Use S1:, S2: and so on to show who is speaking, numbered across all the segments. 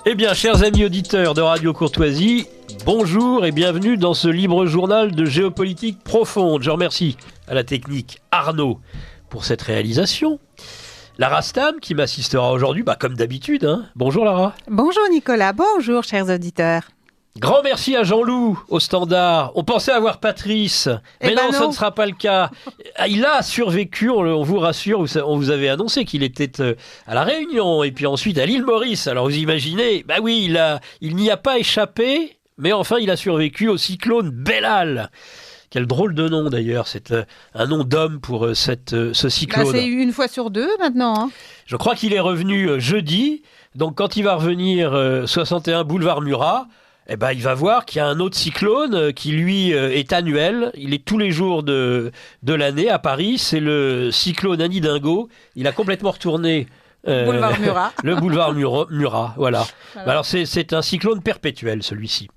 S1: Eh bien, chers amis auditeurs de Radio Courtoisie, bonjour et bienvenue dans ce libre journal de géopolitique profonde. Je remercie à la technique Arnaud pour cette réalisation. Lara Stam qui m'assistera aujourd'hui, comme d'habitude. Bonjour Lara.
S2: Bonjour Nicolas, bonjour chers auditeurs.
S1: Grand merci à Jean-Loup au standard. On pensait avoir Patrice, mais non, ça ne sera pas le cas. Il a survécu, on vous rassure, on vous avait annoncé qu'il était à La Réunion et puis ensuite à l'île Maurice. Alors vous imaginez, il n'y a pas échappé, mais enfin il a survécu au cyclone Bellal. Quel drôle de nom d'ailleurs, c'est un nom d'homme pour ce cyclone.
S2: C'est une fois sur deux maintenant.
S1: Je crois qu'il est revenu jeudi, donc quand il va revenir 61 boulevard Murat, il va voir qu'il y a un autre cyclone qui, lui, est annuel. Il est tous les jours de l'année à Paris. C'est le cyclone Annie Dingo. Il a complètement retourné
S2: boulevard Murat.
S1: Le boulevard Murat, voilà. Alors, c'est un cyclone perpétuel, celui-ci.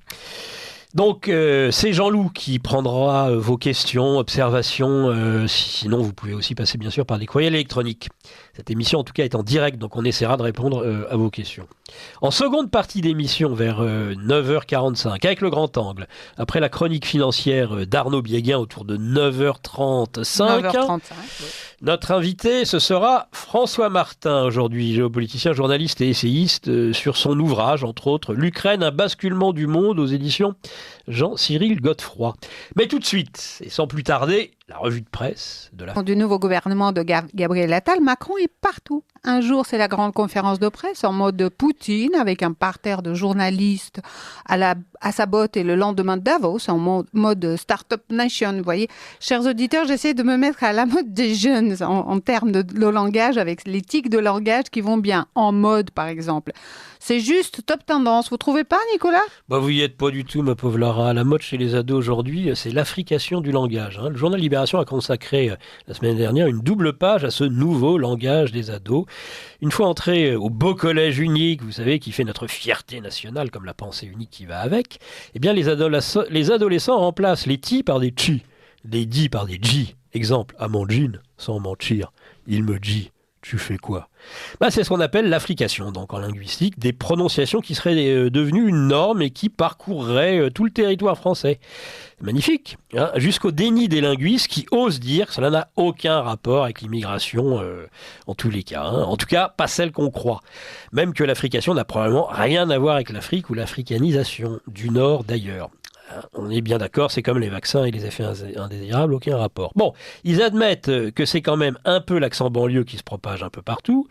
S1: Donc, c'est Jean-Loup qui prendra vos questions, observations. Sinon, vous pouvez aussi passer, bien sûr, par des courriels électroniques. Cette émission, en tout cas, est en direct, donc on essaiera de répondre à vos questions. En seconde partie d'émission, vers 9h45, avec le grand angle, après la chronique financière d'Arnaud Biéguin autour de 9h35,
S2: 9h35 oui.
S1: Notre invité, ce sera François Martin, aujourd'hui géopoliticien, journaliste et essayiste, sur son ouvrage, entre autres, L'Ukraine, un basculement du monde, aux éditions Jean-Cyril Godefroy. Mais tout de suite, et sans plus tarder, la revue de presse
S2: du nouveau gouvernement de Gabriel Attal. Macron est partout. Un jour, c'est la grande conférence de presse en mode Poutine, avec un parterre de journalistes à sa botte, et le lendemain Davos, en mode Startup Nation. Vous voyez, chers auditeurs, j'essaie de me mettre à la mode des jeunes en termes de langage, avec les tics de langage qui vont bien. En mode, par exemple. C'est juste top tendance. Vous trouvez pas, Nicolas ?
S1: Vous y êtes pas du tout, ma pauvre Lara. La mode chez les ados aujourd'hui, c'est l'africation du langage. Le journal Libération a consacré la semaine dernière une double page à ce nouveau langage des ados. Une fois entré au beau collège unique, vous savez, qui fait notre fierté nationale, comme la pensée unique qui va avec, les adolescents remplacent les ti par des chi, les di par des ji. Exemple, à mon jean, sans mentir, il me dit. Tu fais quoi ? C'est ce qu'on appelle l'africation, donc en linguistique, des prononciations qui seraient devenues une norme et qui parcourraient tout le territoire français. Magnifique, jusqu'au déni des linguistes qui osent dire que cela n'a aucun rapport avec l'immigration en tous les cas. En tout cas, pas celle qu'on croit. Même que l'africation n'a probablement rien à voir avec l'Afrique ou l'africanisation du Nord d'ailleurs. On est bien d'accord, c'est comme les vaccins et les effets indésirables, aucun rapport. Bon, ils admettent que c'est quand même un peu l'accent banlieue qui se propage un peu partout.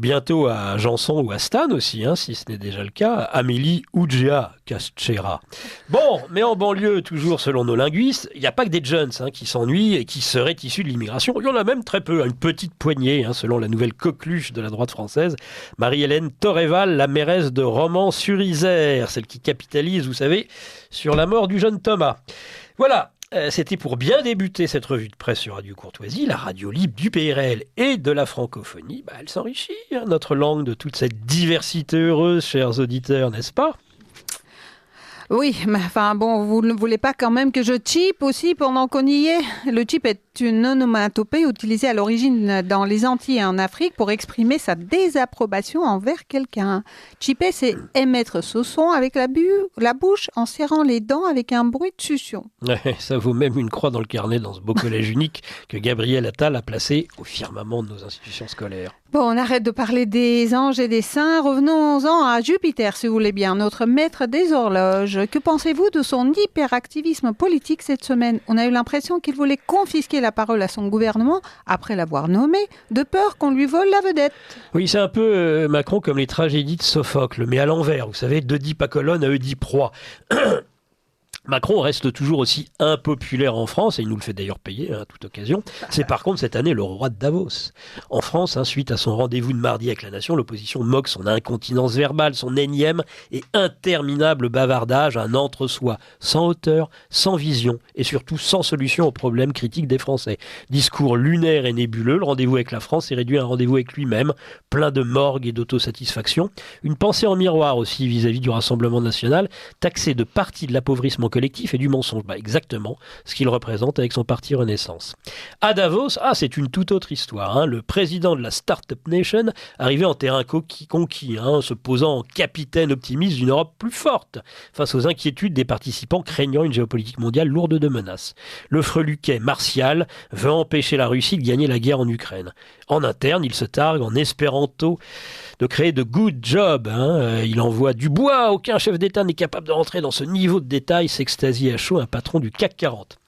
S1: Bientôt à Janson ou à Stan aussi, si ce n'est déjà le cas. Amélie Oudjea Caschera. Bon, mais en banlieue, toujours selon nos linguistes, il n'y a pas que des jeunes qui s'ennuient et qui seraient issus de l'immigration. Il y en a même très peu, une petite poignée, selon la nouvelle coqueluche de la droite française. Marie-Hélène Torreval, la mairesse de Romans-sur-Isère, celle qui capitalise, vous savez, sur la mort du jeune Thomas. Voilà, c'était pour bien débuter cette revue de presse sur Radio Courtoisie, la radio libre du PRL et de la francophonie. Elle s'enrichit, notre langue, de toute cette diversité heureuse, chers auditeurs, n'est-ce pas ?
S2: Oui, mais vous ne voulez pas quand même que je cheap aussi pendant qu'on y est ? Le cheap est une onomatopée utilisée à l'origine dans les Antilles et en Afrique pour exprimer sa désapprobation envers quelqu'un. Cheaper, c'est émettre ce son avec la bouche en serrant les dents avec un bruit de succion.
S1: Ça vaut même une croix dans le carnet dans ce beau collège unique que Gabriel Attal a placé au firmament de nos institutions scolaires.
S2: Bon, on arrête de parler des anges et des saints. Revenons-en à Jupiter, si vous voulez bien, notre maître des horloges. Que pensez-vous de son hyperactivisme politique cette semaine ? On a eu l'impression qu'il voulait confisquer la parole à son gouvernement après l'avoir nommé, de peur qu'on lui vole la vedette.
S1: Oui, c'est un peu Macron comme les tragédies de Sophocle, mais à l'envers. Vous savez, d'Oedipe à colonne à Oedipe roi. Macron reste toujours aussi impopulaire en France, et il nous le fait d'ailleurs payer à toute occasion. C'est par contre cette année le roi de Davos. En France, suite à son rendez-vous de mardi avec la nation, l'opposition moque son incontinence verbale, son énième et interminable bavardage, un entre-soi sans hauteur, sans vision et surtout sans solution aux problèmes critiques des Français. Discours lunaire et nébuleux, le rendez-vous avec la France est réduit à un rendez-vous avec lui-même, plein de morgue et d'autosatisfaction. Une pensée en miroir aussi vis-à-vis du Rassemblement national, taxé de partie de l'appauvrissement collectif et du mensonge. Exactement ce qu'il représente avec son parti Renaissance. À Davos, c'est une toute autre histoire. Le président de la Startup Nation arrivé en terrain conquis, se posant en capitaine optimiste d'une Europe plus forte face aux inquiétudes des participants craignant une géopolitique mondiale lourde de menaces. Le freluquet martial veut empêcher la Russie de gagner la guerre en Ukraine. En interne, il se targue en espéranto de créer de good jobs. Il envoie du bois. Aucun chef d'État n'est capable de rentrer dans ce niveau de détail, s'extasie à chaud un patron du CAC 40.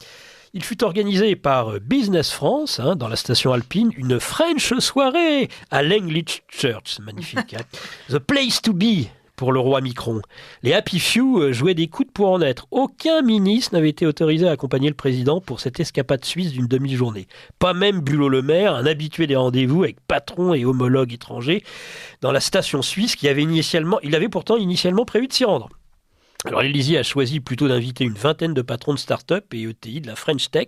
S1: Il fut organisé par Business France, dans la station alpine, une French soirée à l'English Church. Magnifique. The place to be pour le roi Micron. Les Happy Few jouaient des coudes pour en être. Aucun ministre n'avait été autorisé à accompagner le président pour cette escapade suisse d'une demi-journée. Pas même Bulot-Le Maire, un habitué des rendez-vous avec patrons et homologues étrangers dans la station suisse il avait pourtant initialement prévu de s'y rendre. Alors l'Élysée a choisi plutôt d'inviter une vingtaine de patrons de start-up et ETI de la French Tech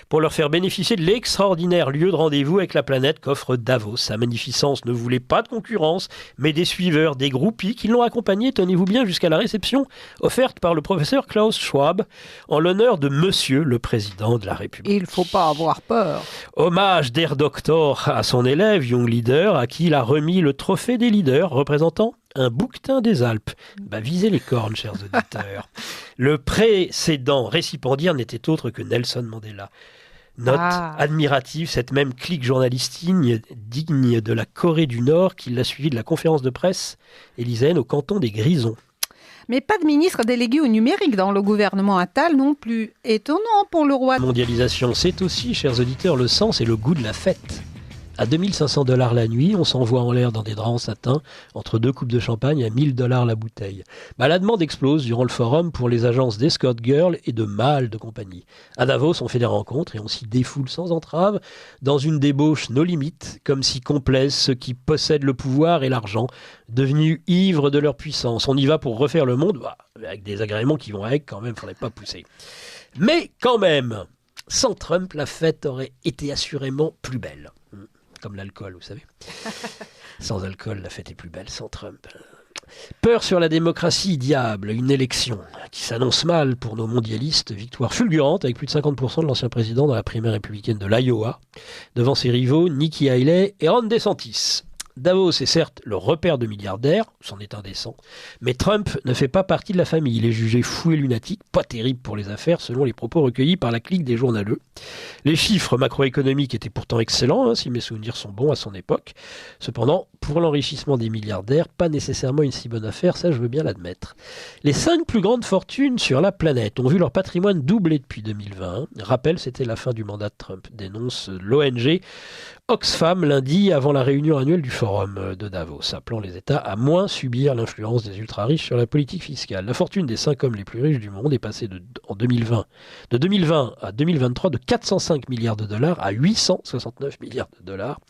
S1: pour leur faire bénéficier de l'extraordinaire lieu de rendez-vous avec la planète qu'offre Davos. Sa magnificence ne voulait pas de concurrence, mais des suiveurs, des groupies qui l'ont accompagné, tenez-vous bien, jusqu'à la réception offerte par le professeur Klaus Schwab en l'honneur de Monsieur le Président de la République.
S2: Il ne faut pas avoir peur.
S1: Hommage d'Air Doctor à son élève, Young Leader, à qui il a remis le trophée des leaders représentant un bouquetin des Alpes. Visez les cornes, chers auditeurs. Le précédent récipiendaire n'était autre que Nelson Mandela. Note admirative, cette même clique journalistique digne de la Corée du Nord qui l'a suivi de la conférence de presse élyséenne au canton des Grisons.
S2: Mais pas de ministre délégué au numérique dans le gouvernement Attal non plus. Étonnant pour le roi.
S1: La mondialisation, c'est aussi, chers auditeurs, le sens et le goût de la fête. À 2500 $ la nuit, on s'envoie en l'air dans des draps en satin, entre 2 coupes de champagne à 1000 $ la bouteille. La demande explose durant le forum pour les agences d'escort girl et de mâles de compagnie. À Davos, on fait des rencontres et on s'y défoule sans entrave, dans une débauche no limites, comme si complaisent ceux qui possèdent le pouvoir et l'argent, devenus ivres de leur puissance. On y va pour refaire le monde, avec des agréments qui vont avec, quand même, faudrait pas pousser. Mais quand même, sans Trump, la fête aurait été assurément plus belle. Comme l'alcool, vous savez. Sans alcool, la fête est plus belle, sans Trump. Peur sur la démocratie, diable, une élection qui s'annonce mal pour nos mondialistes. Victoire fulgurante avec plus de 50% de l'ancien président dans la primaire républicaine de l'Iowa, devant ses rivaux Nikki Haley et Ron DeSantis. Davos est certes le repère de milliardaires, c'en est indécent, mais Trump ne fait pas partie de la famille. Il est jugé fou et lunatique, pas terrible pour les affaires selon les propos recueillis par la clique des journaleux. Les chiffres macroéconomiques étaient pourtant excellents, si mes souvenirs sont bons à son époque. Cependant, pour l'enrichissement des milliardaires, pas nécessairement une si bonne affaire, ça je veux bien l'admettre. Les 5 plus grandes fortunes sur la planète ont vu leur patrimoine doubler depuis 2020. Rappel, c'était la fin du mandat de Trump, dénonce l'ONG Oxfam lundi avant la réunion annuelle du Forum de Davos, appelant les États à moins subir l'influence des ultra-riches sur la politique fiscale. La fortune des 5 hommes les plus riches du monde est passée de 2020 à 2023 de 405 milliards de dollars à 869 milliards de dollars,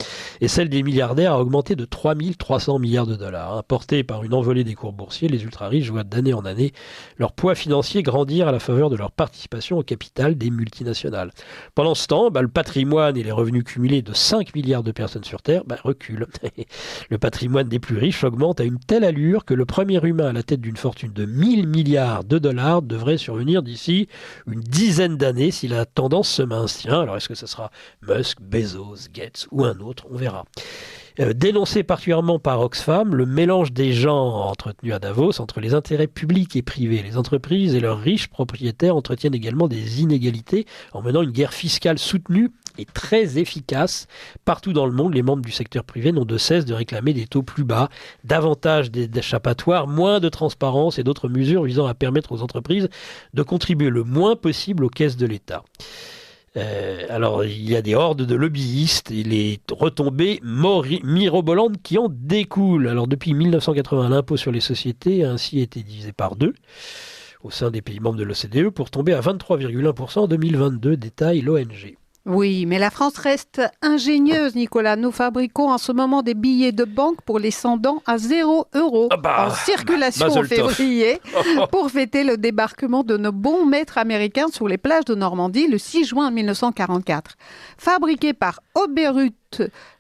S1: et celle des milliardaires a augmenté de 3300 milliards de dollars. Portés par une envolée des cours boursiers, les ultra-riches voient d'année en année leur poids financier grandir à la faveur de leur participation au capital des multinationales. Pendant ce temps, le patrimoine et les revenus cumulés de 5 milliards de personnes sur Terre reculent. Le patrimoine des plus riches augmente à une telle allure que le premier humain à la tête d'une fortune de 1000 milliards de dollars devrait survenir d'ici une dizaine d'années si la tendance se maintient. Alors est-ce que ce sera Musk, Bezos, Gates ou un autre? On verra. Dénoncé particulièrement par Oxfam, le mélange des genres entretenu à Davos entre les intérêts publics et privés, les entreprises et leurs riches propriétaires entretiennent également des inégalités en menant une guerre fiscale soutenue et très efficace. Partout dans le monde, les membres du secteur privé n'ont de cesse de réclamer des taux plus bas, davantage d'échappatoires, moins de transparence et d'autres mesures visant à permettre aux entreprises de contribuer le moins possible aux caisses de l'État. Alors, il y a des hordes de lobbyistes et les retombées mirobolantes qui en découlent. Alors, depuis 1980, l'impôt sur les sociétés a ainsi été divisé par 2. au sein des pays membres de l'OCDE pour tomber à 23,1% en 2022, détaille l'ONG.
S2: Oui, mais la France reste ingénieuse, Nicolas. Nous fabriquons en ce moment des billets de banque pour les 100 ans à 0 € en circulation en février pour fêter le débarquement de nos bons maîtres américains sur les plages de Normandie le 6 juin 1944. Fabriqué par Oberut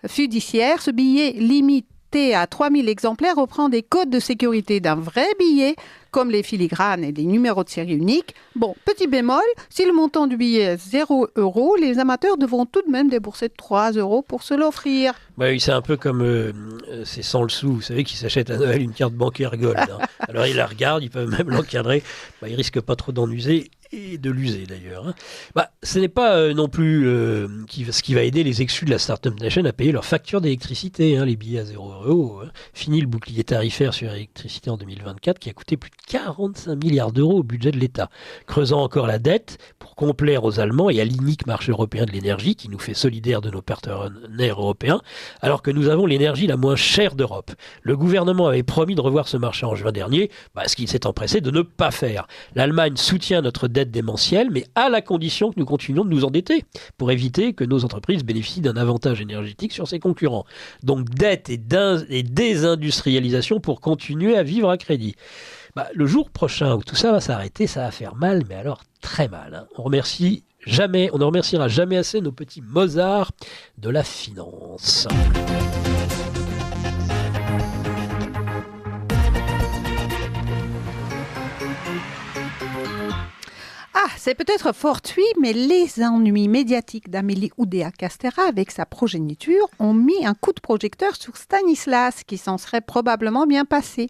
S2: Fiduciaire, ce billet limité à 3000 exemplaires reprend des codes de sécurité d'un vrai billet, comme les filigranes et les numéros de série uniques. Bon, petit bémol, si le montant du billet est 0 €, les amateurs devront tout de même débourser 3 € pour se l'offrir.
S1: Bah oui, c'est un peu comme c'est sans le sou, vous savez, qui s'achètent à Noël une carte bancaire Gold. Hein. Alors ils la regardent, ils peuvent même l'encadrer, ils risquent pas trop d'en user. Et de l'user d'ailleurs. Hein. Ce n'est pas non plus ce qui va aider les exclus de la Startup Nation à payer leurs factures d'électricité, hein, les billets à 0 €. Hein. Fini le bouclier tarifaire sur l'électricité en 2024 qui a coûté plus de 45 milliards d'euros au budget de l'État, creusant encore la dette pour complaire aux Allemands et à l'inique marché européen de l'énergie qui nous fait solidaires de nos partenaires européens, alors que nous avons l'énergie la moins chère d'Europe. Le gouvernement avait promis de revoir ce marché en juin dernier, ce qu'il s'est empressé de ne pas faire. L'Allemagne soutient notre dette démentielle, mais à la condition que nous continuions de nous endetter pour éviter que nos entreprises bénéficient d'un avantage énergétique sur ses concurrents. Donc dette et désindustrialisation pour continuer à vivre à crédit. Le jour prochain où tout ça va s'arrêter, ça va faire mal, mais alors très mal. Hein. On ne remerciera jamais assez nos petits Mozart de la finance.
S2: C'est peut-être fortuit, mais les ennuis médiatiques d'Amélie Oudéa-Castéra avec sa progéniture ont mis un coup de projecteur sur Stanislas, qui s'en serait probablement bien passé.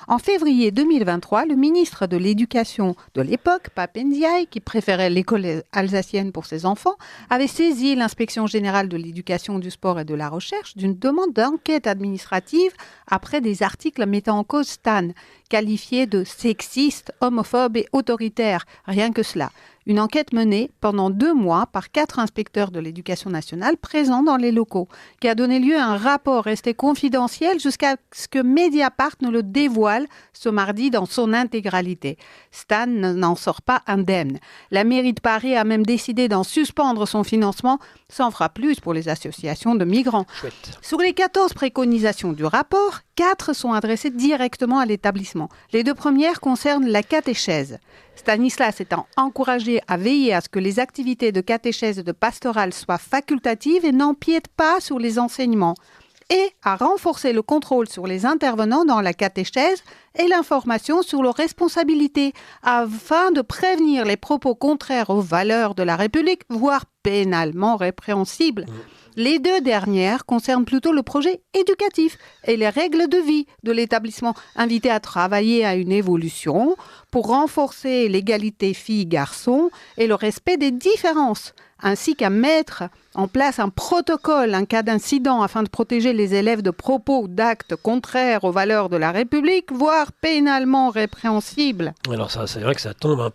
S2: En février 2023, le ministre de l'Éducation de l'époque, Pape Ndiaye, qui préférait l'école alsacienne pour ses enfants, avait saisi l'inspection générale de l'éducation, du sport et de la recherche d'une demande d'enquête administrative après des articles mettant en cause Stan, qualifié de sexiste, homophobe et autoritaire. Rien que cela. Une enquête menée pendant 2 mois par 4 inspecteurs de l'éducation nationale présents dans les locaux, qui a donné lieu à un rapport resté confidentiel jusqu'à ce que Mediapart ne le dévoile ce mardi dans son intégralité. Stan n'en sort pas indemne. La mairie de Paris a même décidé d'en suspendre son financement, s'en fera plus pour les associations de migrants.
S1: Chouette.
S2: Sur les 14 préconisations du rapport, 4 sont adressées directement à l'établissement. Les 2 premières concernent la catéchèse. Stanislas étant encouragé à veiller à ce que les activités de catéchèse et de pastorale soient facultatives et n'empiètent pas sur les enseignements, et à renforcer le contrôle sur les intervenants dans la catéchèse et l'information sur leurs responsabilités, afin de prévenir les propos contraires aux valeurs de la République, voire pénalement répréhensibles. Les 2 dernières concernent plutôt le projet éducatif et les règles de vie de l'établissement, invité à travailler à une évolution pour renforcer l'égalité filles-garçons et le respect des différences, ainsi qu'à mettre en place un protocole en cas d'incident afin de protéger les élèves de propos ou d'actes contraires aux valeurs de la République, voire pénalement répréhensibles.
S1: Alors ça, c'est vrai que ça tombe un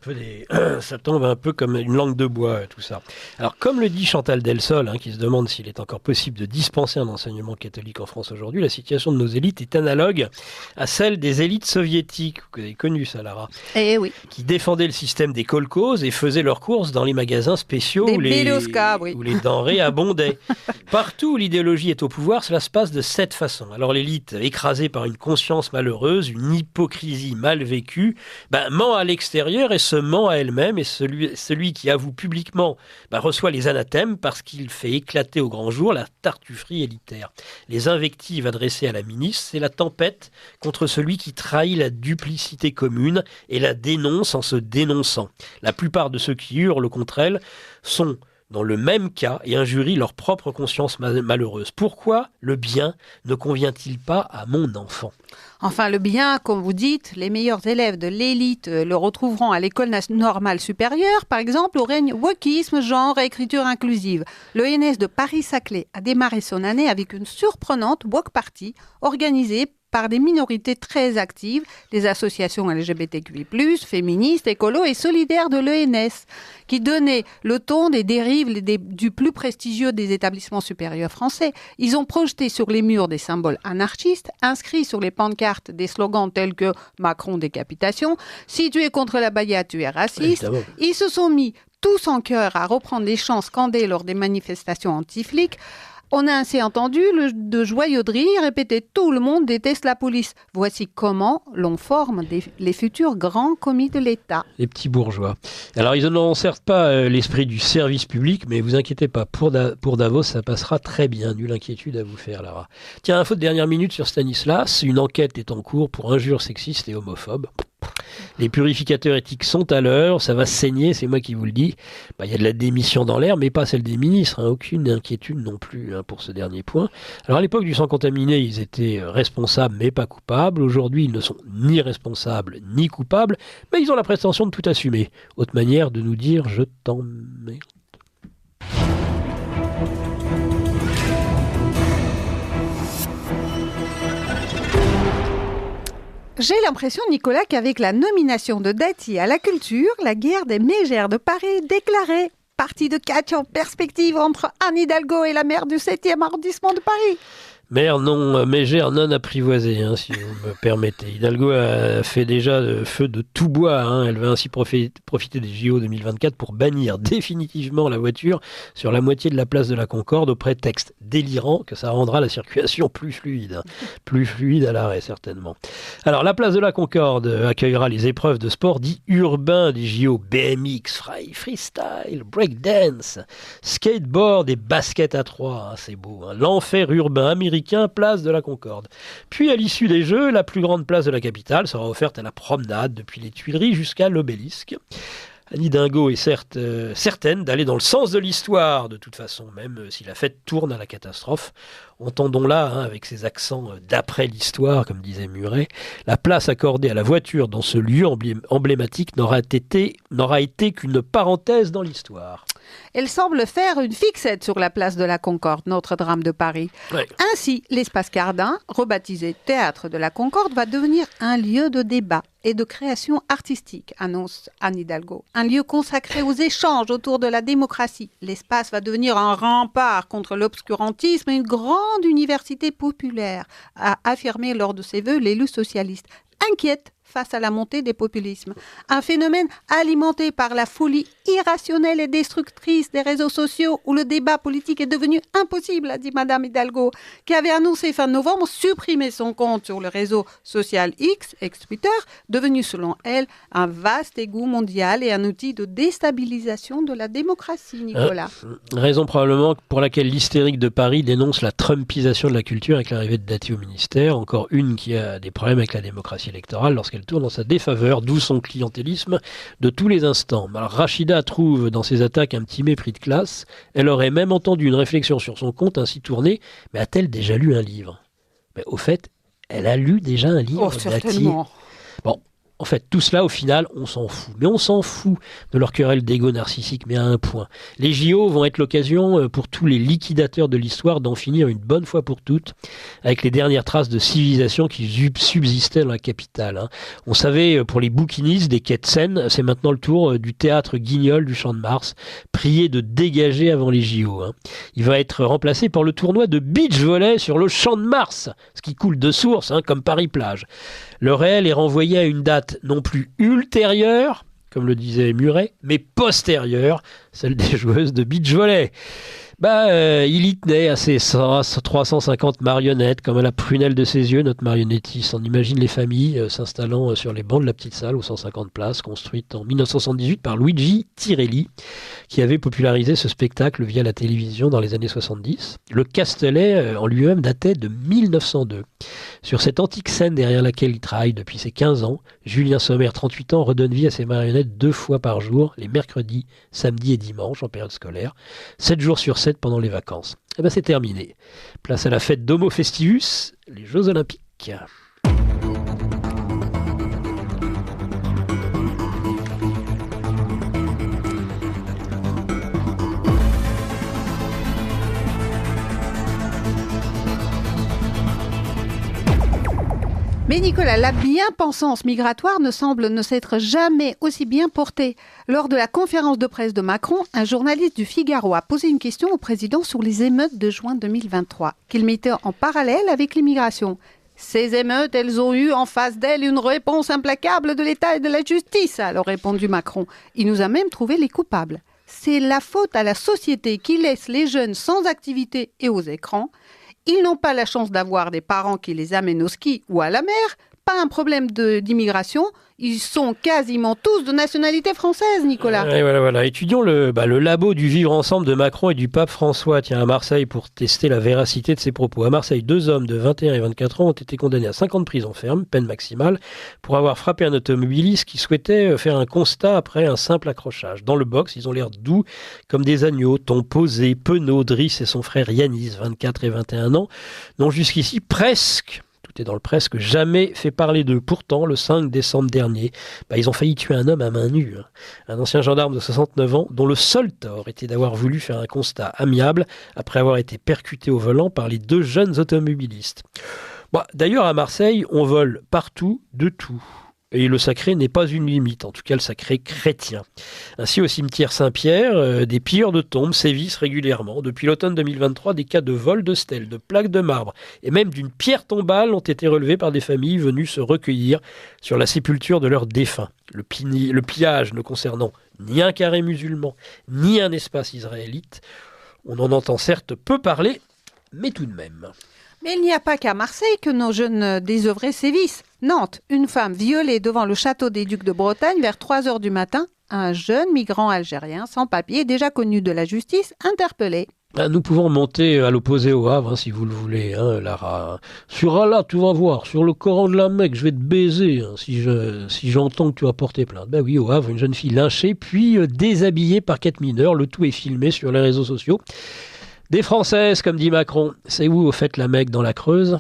S1: peu comme une langue de bois, tout ça. Alors comme le dit Chantal Delsol, qui se demande s'il est encore possible de dispenser un enseignement catholique en France aujourd'hui, la situation de nos élites est analogue à celle des élites soviétiques, vous avez connu ça, Lara,
S2: oui,
S1: qui défendaient le système des kolkhozes et faisaient leurs courses dans les magasins spéciaux où les denrées abondaient. Partout où l'idéologie est au pouvoir, cela se passe de cette façon. Alors l'élite, écrasée par une conscience malheureuse, une hypocrisie mal vécue, ment à l'extérieur et se ment à elle-même, et celui qui avoue publiquement reçoit les anathèmes parce qu'il fait éclater au grand jour la tartufferie élitaire. Les invectives adressées à la ministre, c'est la tempête contre celui qui trahit la duplicité commune et la dénonce en se dénonçant. La plupart de ceux qui hurlent contre elle sont dans le même cas et injurient leur propre conscience malheureuse. Pourquoi le bien ne convient-il pas à mon enfant ?
S2: Enfin, le bien, comme vous dites, les meilleurs élèves de l'élite le retrouveront à l'école normale supérieure, par exemple, où règne wokisme, genre et écriture inclusive. L'ENS de Paris-Saclay a démarré son année avec une surprenante wok party organisée par des minorités très actives, des associations LGBTQI+, féministes, écolos et solidaires de l'ENS, qui donnaient le ton des dérives du plus prestigieux des établissements supérieurs français. Ils ont projeté sur les murs des symboles anarchistes, inscrits sur les pancartes des slogans tels que « Macron décapitation »,« Si tu es contre la baïa, tu es raciste ». Ils se sont mis tous en chœur à reprendre les chants scandés lors des manifestations anti-flics. On a ainsi entendu de joyeuserie répéter « Tout le monde déteste la police ». Voici comment l'on forme les futurs grands commis de l'État.
S1: Les petits bourgeois. Alors, ils n'ont certes pas l'esprit du service public, mais vous inquiétez pas, pour Davos, ça passera très bien. Nulle inquiétude à vous faire, Lara. Tiens, info de dernière minute sur Stanislas. Une enquête est en cours pour injures sexistes et homophobes. Les purificateurs éthiques sont à l'heure, ça va saigner, c'est moi qui vous le dis. Il y a de la démission dans l'air, mais pas celle des ministres, aucune inquiétude non plus pour ce dernier point. Alors à l'époque du sang contaminé, ils étaient responsables mais pas coupables. Aujourd'hui, ils ne sont ni responsables ni coupables, mais ils ont la prétention de tout assumer. Autre manière de nous dire « je t'emmerde ».
S2: J'ai l'impression, Nicolas, qu'avec la nomination de Dati à la culture, la guerre des mégères de Paris est déclarée. Partie de catch en perspective entre Anne Hidalgo et la maire du 7e arrondissement de Paris.
S1: Maire non mégère non apprivoisée, si vous me permettez. Hidalgo a fait déjà feu de tout bois. Elle va ainsi profiter des JO 2024 pour bannir définitivement la voiture sur la moitié de la place de la Concorde au prétexte délirant que ça rendra la circulation plus fluide. Plus fluide à l'arrêt, certainement. Alors, la place de la Concorde accueillera les épreuves de sport dits urbains des JO BMX, freestyle, breakdance, skateboard et basket à 3. C'est beau. L'enfer urbain américain, place de la Concorde. Puis à l'issue des Jeux, la plus grande place de la capitale sera offerte à la promenade depuis les Tuileries jusqu'à l'Obélisque. Anne Hidalgo est certaine d'aller dans le sens de l'histoire, de toute façon, même si la fête tourne à la catastrophe. Entendons-la, avec ses accents d'après l'histoire, comme disait Muret, la place accordée à la voiture dans ce lieu emblématique n'aura été qu'une parenthèse dans l'histoire.
S2: Elle semble faire une fixette sur la place de la Concorde, Notre-Dame de Paris. Ouais. Ainsi, l'espace Cardin, rebaptisé Théâtre de la Concorde, va devenir un lieu de débat et de création artistique, annonce Anne Hidalgo. Un lieu consacré aux échanges autour de la démocratie. L'espace va devenir un rempart contre l'obscurantisme et une grande université populaire, a affirmé lors de ses vœux l'élu socialiste. Inquiète face à la montée des populismes. Un phénomène alimenté par la folie irrationnelle et destructrice des réseaux sociaux où le débat politique est devenu impossible, a dit Madame Hidalgo, qui avait annoncé fin novembre supprimer son compte sur le réseau social X, ex-Twitter, devenu selon elle un vaste égout mondial et un outil de déstabilisation de la démocratie, Nicolas.
S1: Raison probablement pour laquelle l'hystérique de Paris dénonce la trumpisation de la culture avec l'arrivée de Dati au ministère, encore une qui a des problèmes avec la démocratie électorale lorsqu'elle tourne dans sa défaveur, d'où son clientélisme de tous les instants. Alors Rachida trouve dans ses attaques un petit mépris de classe. Elle aurait même entendu une réflexion sur son compte ainsi tourné. Mais a-t-elle déjà lu un livre ? Mais au fait, elle a lu déjà un livre.
S2: Oh, certainement.
S1: Bon. En fait, tout cela, au final, on s'en fout. Mais on s'en fout de leur querelle d'égo narcissique, mais à un point. Les JO vont être l'occasion pour tous les liquidateurs de l'histoire d'en finir une bonne fois pour toutes avec les dernières traces de civilisation qui subsistaient dans la capitale. On savait, pour les bouquinistes des quais de Seine, c'est maintenant le tour du théâtre Guignol du Champ de Mars, prié de dégager avant les JO. Il va être remplacé par le tournoi de beach volley sur le Champ de Mars, ce qui coule de source, comme Paris-Plage. Le réel est renvoyé à une date non plus ultérieure, comme le disait Muret, mais postérieure, celle des joueuses de beach volley. Il y tenait à ses 350 marionnettes, comme à la prunelle de ses yeux, notre marionnettiste. On imagine les familles s'installant sur les bancs de la petite salle aux 150 places, construite en 1978 par Luigi Tirelli, qui avait popularisé ce spectacle via la télévision dans les années 70. Le Castellet en lui-même datait de 1902. Sur cette antique scène derrière laquelle il travaille depuis ses 15 ans, Julien Sommer, 38 ans, redonne vie à ses marionnettes 2 fois par jour, les mercredis, samedis et dimanches en période scolaire, 7 jours sur 7 pendant les vacances. C'est terminé. Place à la fête d'Homo Festivus, les Jeux Olympiques.
S2: Mais Nicolas, la bien-pensance migratoire ne semble ne s'être jamais aussi bien portée. Lors de la conférence de presse de Macron, un journaliste du Figaro a posé une question au président sur les émeutes de juin 2023, qu'il mettait en parallèle avec l'immigration. Ces émeutes, elles ont eu en face d'elles une réponse implacable de l'État et de la justice, a alors répondu Macron. Il nous a même trouvé les coupables. C'est la faute à la société qui laisse les jeunes sans activité et aux écrans. Ils n'ont pas la chance d'avoir des parents qui les amènent au ski ou à la mer. Pas un problème d'immigration. Ils sont quasiment tous de nationalité française, Nicolas.
S1: Et voilà. Étudions le labo du vivre ensemble de Macron et du pape François, à Marseille, pour tester la véracité de ses propos. À Marseille, 2 hommes de 21 et 24 ans ont été condamnés à 5 ans de prison ferme, peine maximale, pour avoir frappé un automobiliste qui souhaitait faire un constat après un simple accrochage. Dans le box, ils ont l'air doux comme des agneaux, ton posé, penaud, Driss et son frère Yanis, 24 et 21 ans, n'ont jusqu'ici presque dans le presque jamais fait parler d'eux. Pourtant, le 5 décembre dernier, ils ont failli tuer un homme à main nue. Un ancien gendarme de 69 ans, dont le seul tort était d'avoir voulu faire un constat amiable après avoir été percuté au volant par les 2 jeunes automobilistes. D'ailleurs, à Marseille, on vole partout de tout. Et le sacré n'est pas une limite, en tout cas le sacré chrétien. Ainsi, au cimetière Saint-Pierre, des pilleurs de tombes sévissent régulièrement. Depuis l'automne 2023, des cas de vol de stèles, de plaques de marbre et même d'une pierre tombale ont été relevés par des familles venues se recueillir sur la sépulture de leurs défunts. Le pillage ne concernant ni un carré musulman, ni un espace israélite. On en entend certes peu parler, mais tout de même.
S2: Mais il n'y a pas qu'à Marseille que nos jeunes désœuvrés sévissent. Nantes, une femme violée devant le château des Ducs de Bretagne vers 3h du matin. Un jeune migrant algérien sans papier, déjà connu de la justice, interpellé.
S1: Nous pouvons monter à l'opposé au Havre, si vous le voulez, Lara. Sur Allah, tu vas voir, sur le Coran de la Mecque, je vais te baiser, si j'entends que tu as porté plainte. Oui, au Havre, une jeune fille lynchée, puis déshabillée par 4 mineurs. Le tout est filmé sur les réseaux sociaux. Des Françaises, comme dit Macron. C'est où, au fait, la Mecque dans la Creuse ?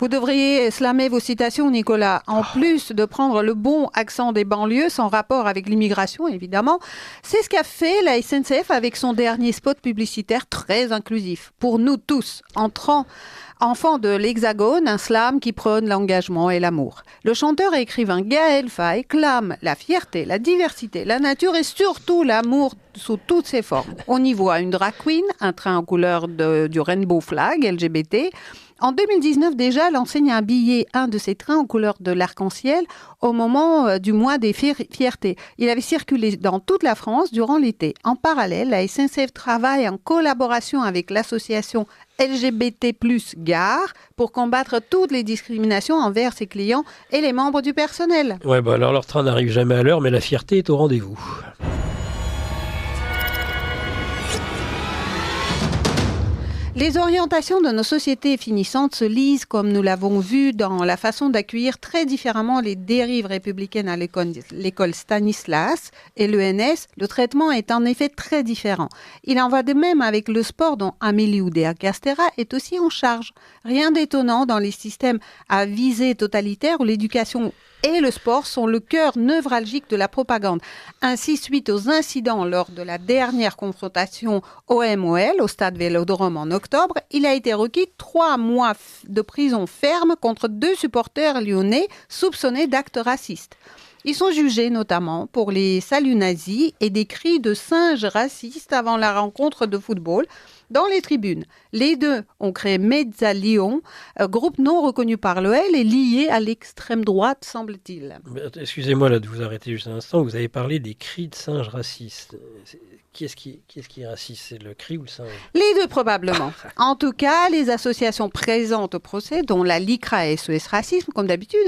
S2: Vous devriez slammer vos citations, Nicolas. En plus de prendre le bon accent des banlieues, sans rapport avec l'immigration, évidemment, c'est ce qu'a fait la SNCF avec son dernier spot publicitaire très inclusif. Pour nous tous, enfants de l'Hexagone, un slam qui prône l'engagement et l'amour. Le chanteur et écrivain Gaël Faye clame la fierté, la diversité, la nature et surtout l'amour sous toutes ses formes. On y voit une drag queen, un train en couleur du rainbow flag LGBT. En 2019 déjà, l'enseigne a habillé un de ces trains en couleur de l'arc-en-ciel au moment du mois des fiertés. Il avait circulé dans toute la France durant l'été. En parallèle, la SNCF travaille en collaboration avec l'association LGBT+ Gare pour combattre toutes les discriminations envers ses clients et les membres du personnel.
S1: Alors leur train n'arrive jamais à l'heure, mais la fierté est au rendez-vous.
S2: Les orientations de nos sociétés finissantes se lisent, comme nous l'avons vu, dans la façon d'accueillir très différemment les dérives républicaines à l'école Stanislas et l'ENS. Le traitement est en effet très différent. Il en va de même avec le sport dont Amélie Oudéa-Castéra est aussi en charge. Rien d'étonnant dans les systèmes à visée totalitaire où l'éducation et le sport sont le cœur névralgique de la propagande. Ainsi, suite aux incidents lors de la dernière confrontation OM-OL au stade Vélodrome en octobre, il a été requis 3 mois de prison ferme contre 2 supporters lyonnais soupçonnés d'actes racistes. Ils sont jugés notamment pour les saluts nazis et des cris de singes racistes avant la rencontre de football dans les tribunes. Les 2 ont créé Mezza Lyon, groupe non reconnu par l'OL et lié à l'extrême droite, semble-t-il.
S1: Excusez-moi de vous arrêter juste un instant. Vous avez parlé des cris de singes racistes. Qui est-ce qui est raciste ? C'est le cri ou le singe ?
S2: Les 2 probablement. En tout cas, les associations présentes au procès, dont la LICRA et SOS Racisme, comme d'habitude,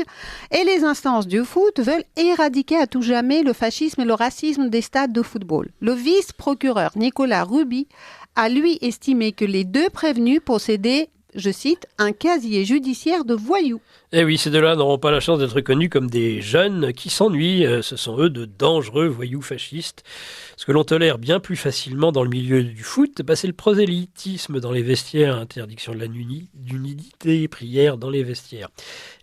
S2: et les instances du foot veulent éradiquer à tout jamais le fascisme et le racisme des stades de football. Le vice-procureur Nicolas Ruby a lui estimé que les 2 prévenus possédaient, je cite, un casier judiciaire de voyous.
S1: Eh oui, ces 2-là n'auront pas la chance d'être connus comme des jeunes qui s'ennuient. Ce sont eux de dangereux voyous fascistes. Ce que l'on tolère bien plus facilement dans le milieu du foot, c'est le prosélytisme dans les vestiaires, interdiction de la nudité, prière dans les vestiaires.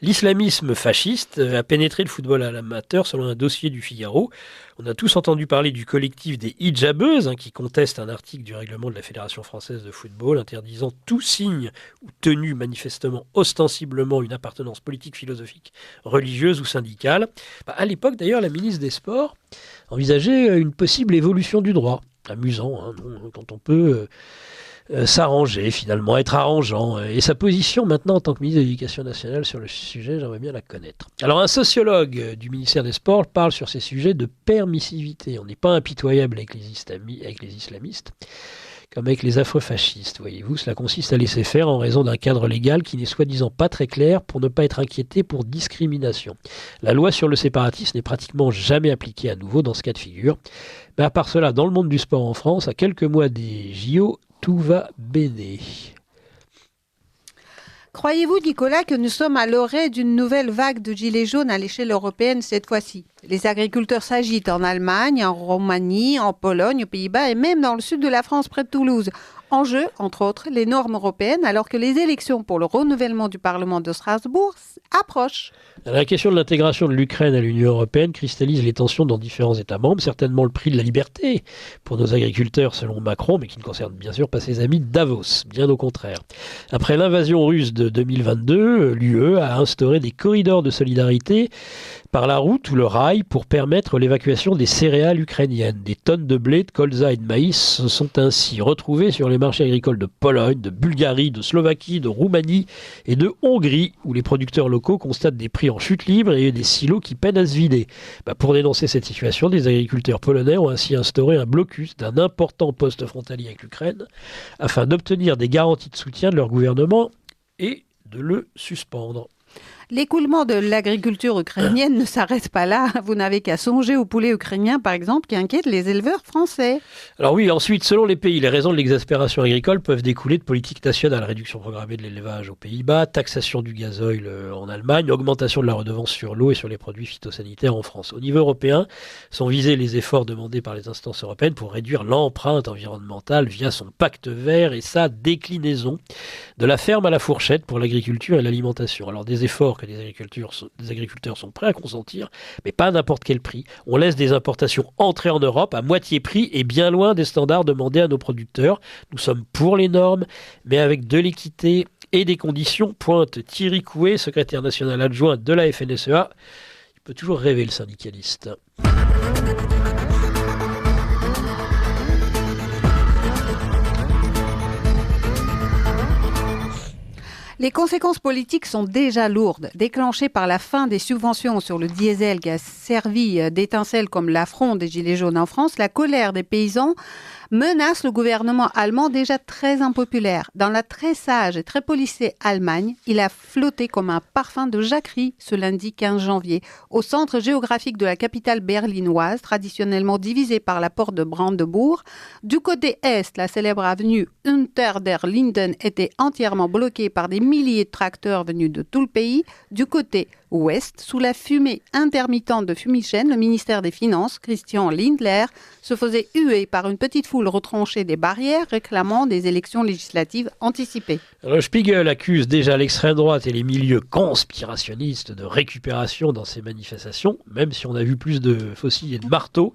S1: L'islamisme fasciste a pénétré le football à l'amateur selon un dossier du Figaro. On a tous entendu parler du collectif des hijabeuses qui conteste un article du règlement de la Fédération française de football interdisant tout signe ou tenue manifestement, ostensiblement une appartenance politique, philosophique, religieuse ou syndicale. À l'époque d'ailleurs, la ministre des Sports envisageait une possible évolution du droit. Amusant, quand on peut s'arranger finalement, être arrangeant. Et sa position maintenant en tant que ministre de l'Éducation nationale sur le sujet, j'aimerais bien la connaître. Alors un sociologue du ministère des Sports parle sur ces sujets de permissivité. On n'est pas impitoyable avec les islamistes, comme avec les afro-fascistes, voyez-vous. Cela consiste à laisser faire en raison d'un cadre légal qui n'est soi-disant pas très clair pour ne pas être inquiété pour discrimination. La loi sur le séparatisme n'est pratiquement jamais appliquée à nouveau dans ce cas de figure. Mais à part cela, dans le monde du sport en France, à quelques mois des JO, tout va bene.
S2: Croyez-vous, Nicolas, que nous sommes à l'orée d'une nouvelle vague de gilets jaunes à l'échelle européenne cette fois-ci? Les agriculteurs s'agitent en Allemagne, en Roumanie, en Pologne, aux Pays-Bas et même dans le sud de la France, près de Toulouse. En jeu, entre autres, les normes européennes, alors que les élections pour le renouvellement du Parlement de Strasbourg approchent.
S1: La question de l'intégration de l'Ukraine à l'Union européenne cristallise les tensions dans différents États membres, certainement le prix de la liberté pour nos agriculteurs selon Macron, mais qui ne concerne bien sûr pas ses amis de Davos, bien au contraire. Après l'invasion russe de 2022, l'UE a instauré des corridors de solidarité par la route ou le rail pour permettre l'évacuation des céréales ukrainiennes. Des tonnes de blé, de colza et de maïs se sont ainsi retrouvées sur les marchés agricoles de Pologne, de Bulgarie, de Slovaquie, de Roumanie et de Hongrie, où les producteurs locaux constatent des prix en chute libre et des silos qui peinent à se vider. Pour dénoncer cette situation, des agriculteurs polonais ont ainsi instauré un blocus d'un important poste frontalier avec l'Ukraine afin d'obtenir des garanties de soutien de leur gouvernement et de le suspendre.
S2: L'écoulement de l'agriculture ukrainienne ne s'arrête pas là. Vous n'avez qu'à songer aux poulets ukrainiens, par exemple, qui inquiètent les éleveurs français.
S1: Alors oui, ensuite, selon les pays, les raisons de l'exaspération agricole peuvent découler de politiques nationales. Réduction programmée de l'élevage aux Pays-Bas, taxation du gazole en Allemagne, augmentation de la redevance sur l'eau et sur les produits phytosanitaires en France. Au niveau européen, sont visés les efforts demandés par les instances européennes pour réduire l'empreinte environnementale via son pacte vert et sa déclinaison de la ferme à la fourchette pour l'agriculture et l'alimentation. Alors des efforts que des agriculteurs sont prêts à consentir, mais pas à n'importe quel prix. On laisse des importations entrer en Europe à moitié prix et bien loin des standards demandés à nos producteurs. Nous sommes pour les normes, mais avec de l'équité et des conditions, pointe Thierry Couet, secrétaire national adjoint de la FNSEA. Il peut toujours rêver, le syndicaliste.
S2: Les conséquences politiques sont déjà lourdes, déclenchées par la fin des subventions sur le diesel qui a servi d'étincelle comme l'affront des gilets jaunes en France. La colère des paysans menace le gouvernement allemand déjà très impopulaire. Dans la très sage et très policée Allemagne, il a flotté comme un parfum de jacquerie ce lundi 15 janvier. Au centre géographique de la capitale berlinoise, traditionnellement divisée par la porte de Brandebourg, du côté est, la célèbre avenue Unter der Linden était entièrement bloquée par des milliers de tracteurs venus de tout le pays. Du côté ouest, sous la fumée intermittente de fumigène, le ministère des Finances, Christian Lindner, se faisait huer par une petite foule retranchée des barrières réclamant des élections législatives anticipées.
S1: Le Spiegel accuse déjà l'extrême droite et les milieux conspirationnistes de récupération dans ces manifestations, même si on a vu plus de faucilles et de marteaux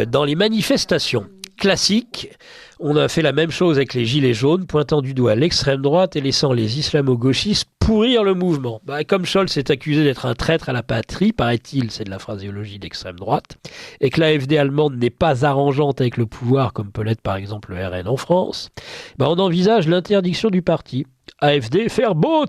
S1: dans les manifestations classiques. On a fait la même chose avec les gilets jaunes, pointant du doigt l'extrême droite et laissant les islamo-gauchistes pourrir le mouvement. Comme Scholz est accusé d'être un traître à la patrie, paraît-il, c'est de la phraséologie d'extrême droite, et que l'AfD allemande n'est pas arrangeante avec le pouvoir, comme peut l'être par exemple le RN en France, on envisage l'interdiction du parti. AfD verbot,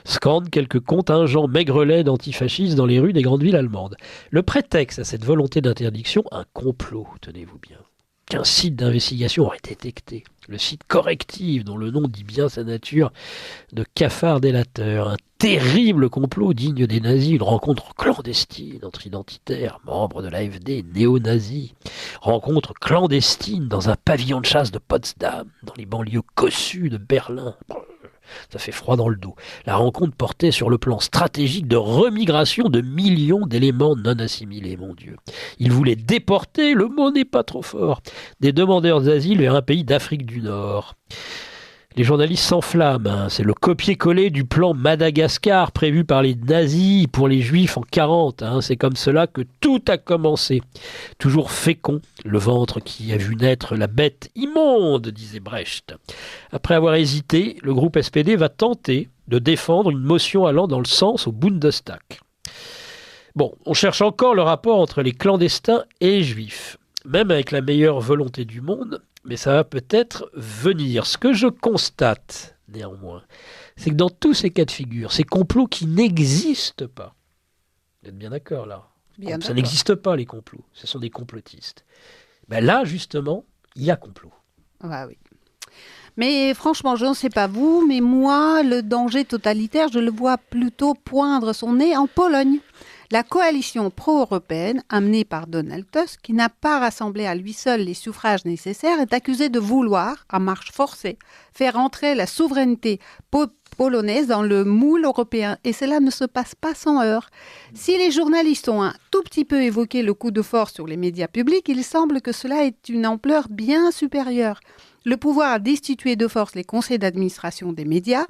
S1: scandent quelques contingents maigrelets d'antifascistes dans les rues des grandes villes allemandes. Le prétexte à cette volonté d'interdiction, un complot, tenez-vous bien. Qu'un site d'investigation aurait détecté. Le site Corrective, dont le nom dit bien sa nature de cafard délateur. Un terrible complot digne des nazis, une rencontre clandestine entre identitaires, membres de l'AfD, néo-nazis. Rencontre clandestine dans un pavillon de chasse de Potsdam, dans les banlieues cossues de Berlin. Ça fait froid dans le dos. La rencontre portait sur le plan stratégique de remigration de millions d'éléments non assimilés, mon Dieu. Ils voulaient déporter, le mot n'est pas trop fort, des demandeurs d'asile vers un pays d'Afrique du Nord. Les journalistes s'enflamment, hein. C'est le copier-coller du plan Madagascar prévu par les nazis pour les juifs en 40. Hein. C'est comme cela que tout a commencé. Toujours fécond, le ventre qui a vu naître la bête immonde, disait Brecht. Après avoir hésité, le groupe SPD va tenter de défendre une motion allant dans le sens au Bundestag. Bon, on cherche encore le rapport entre les clandestins et les juifs. Même avec la meilleure volonté du monde, mais ça va peut-être venir. Ce que je constate, néanmoins, c'est que dans tous ces cas de figure, ces complots qui n'existent pas, vous êtes bien d'accord là?
S2: Bien
S1: Ça
S2: d'accord.
S1: n'existe pas les complots, ce sont des complotistes. Ben là, justement, il y a complot.
S2: Ah oui. Mais franchement, je ne sais pas vous, mais moi, le danger totalitaire, je le vois plutôt poindre son nez en Pologne. La coalition pro-européenne, amenée par Donald Tusk, qui n'a pas rassemblé à lui seul les suffrages nécessaires, est accusée de vouloir, à marche forcée, faire entrer la souveraineté polonaise dans le moule européen. Et cela ne se passe pas sans heurts. Si les journalistes ont un tout petit peu évoqué le coup de force sur les médias publics, il semble que cela ait une ampleur bien supérieure. Le pouvoir a destitué de force les conseils d'administration des médias.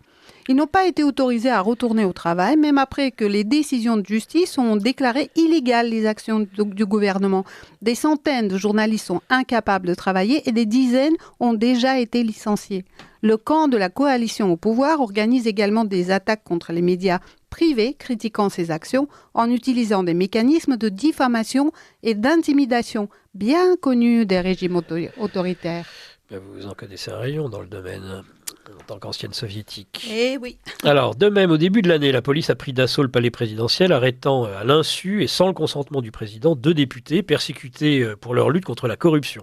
S2: Ils n'ont pas été autorisés à retourner au travail, même après que les décisions de justice ont déclaré illégales les actions du gouvernement. Des centaines de journalistes sont incapables de travailler et des dizaines ont déjà été licenciés. Le camp de la coalition au pouvoir organise également des attaques contre les médias privés critiquant ces actions en utilisant des mécanismes de diffamation et d'intimidation bien connus des régimes autoritaires.
S1: Vous en connaissez un rayon dans le domaine, en tant qu'ancienne soviétique.
S2: Eh oui.
S1: Alors, de même, au début de l'année, la police a pris d'assaut le palais présidentiel, arrêtant à l'insu et sans le consentement du président 2 députés persécutés pour leur lutte contre la corruption.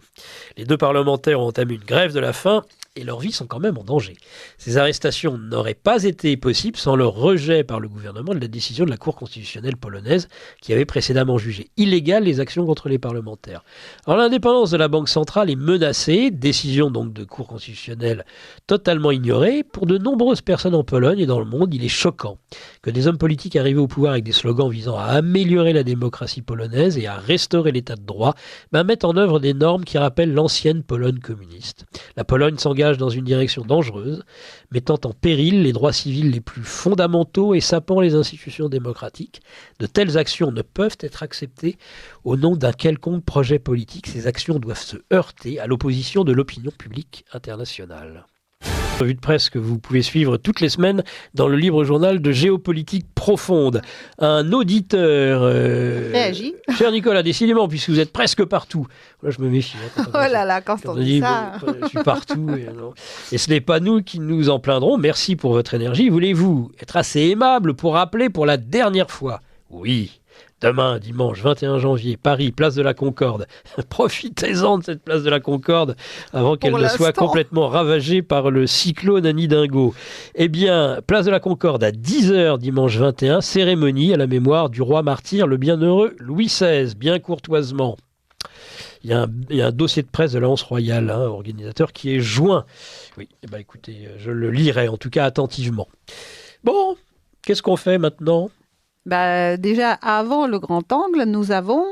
S1: Les 2 parlementaires ont entamé une grève de la faim et leurs vies sont quand même en danger. Ces arrestations n'auraient pas été possibles sans le rejet par le gouvernement de la décision de la Cour constitutionnelle polonaise qui avait précédemment jugé illégales les actions contre les parlementaires. Alors l'indépendance de la Banque centrale est menacée, décision donc de Cour constitutionnelle totalement ignorée. Pour de nombreuses personnes en Pologne et dans le monde, il est choquant que des hommes politiques arrivés au pouvoir avec des slogans visant à améliorer la démocratie polonaise et à restaurer l'état de droit mettent en œuvre des normes qui rappellent l'ancienne Pologne communiste. La Pologne s'engage dans une direction dangereuse, mettant en péril les droits civils les plus fondamentaux et sapant les institutions démocratiques. De telles actions ne peuvent être acceptées au nom d'un quelconque projet politique. Ces actions doivent se heurter à l'opposition de l'opinion publique internationale. Revue de presse que vous pouvez suivre toutes les semaines dans le libre journal de Géopolitique Profonde. Un auditeur...
S2: Réagit.
S1: Cher Nicolas, décidément, puisque vous êtes presque partout. Là, je me méfie.
S2: Oh là là, quand on dit ça...
S1: Je suis partout. Et ce n'est pas nous qui nous en plaindrons. Merci pour votre énergie. Voulez-vous être assez aimable pour rappeler pour la dernière fois? Oui. Demain, dimanche 21 janvier, Paris, place de la Concorde. Profitez-en de cette place de la Concorde avant qu'elle ne soit complètement ravagée par le cyclone Annie Dingo. Eh bien, place de la Concorde à 10h dimanche 21, cérémonie à la mémoire du roi martyr, le bienheureux Louis XVI, bien courtoisement. Il y a un dossier de presse de l'Alliance royale, organisateur, qui est joint. Oui, eh bien, écoutez, je le lirai en tout cas attentivement. Bon, qu'est-ce qu'on fait maintenant ?
S2: Déjà, avant le grand angle, nous avons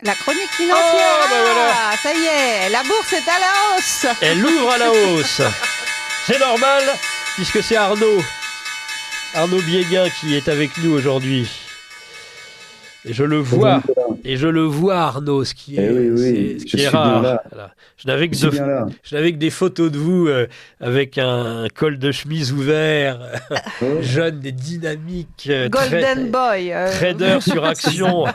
S2: la chronique financière.
S1: Voilà.
S2: Ça y est, la bourse est à la hausse.
S1: Elle ouvre à la hausse. C'est normal, puisque c'est Arnaud Biéguin qui est avec nous aujourd'hui. Et je le vois, Arnaud, ce qui est rare. Voilà. Je n'avais que des photos de vous avec un col de chemise ouvert, jeune et dynamique,
S2: Golden Boy,
S1: trader sur action,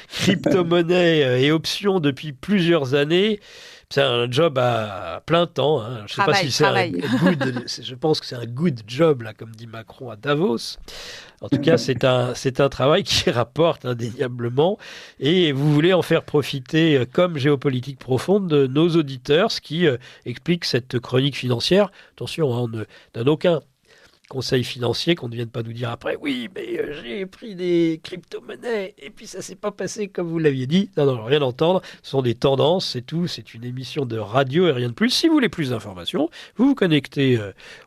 S1: crypto-monnaie et options depuis plusieurs années. C'est un job à plein temps. Je sais pas si c'est je pense que c'est un good job, là, comme dit Macron à Davos. En tout cas, c'est un travail qui rapporte indéniablement. Et vous voulez en faire profiter, comme Géopolitique Profonde, de nos auditeurs, ce qui explique cette chronique financière. Attention, on ne donne aucun conseil financier, qu'on ne vienne pas nous dire après, oui, mais j'ai pris des crypto-monnaies et puis ça s'est pas passé comme vous l'aviez dit. Non, rien à entendre. Ce sont des tendances, c'est tout. C'est une émission de radio et rien de plus. Si vous voulez plus d'informations, vous vous connectez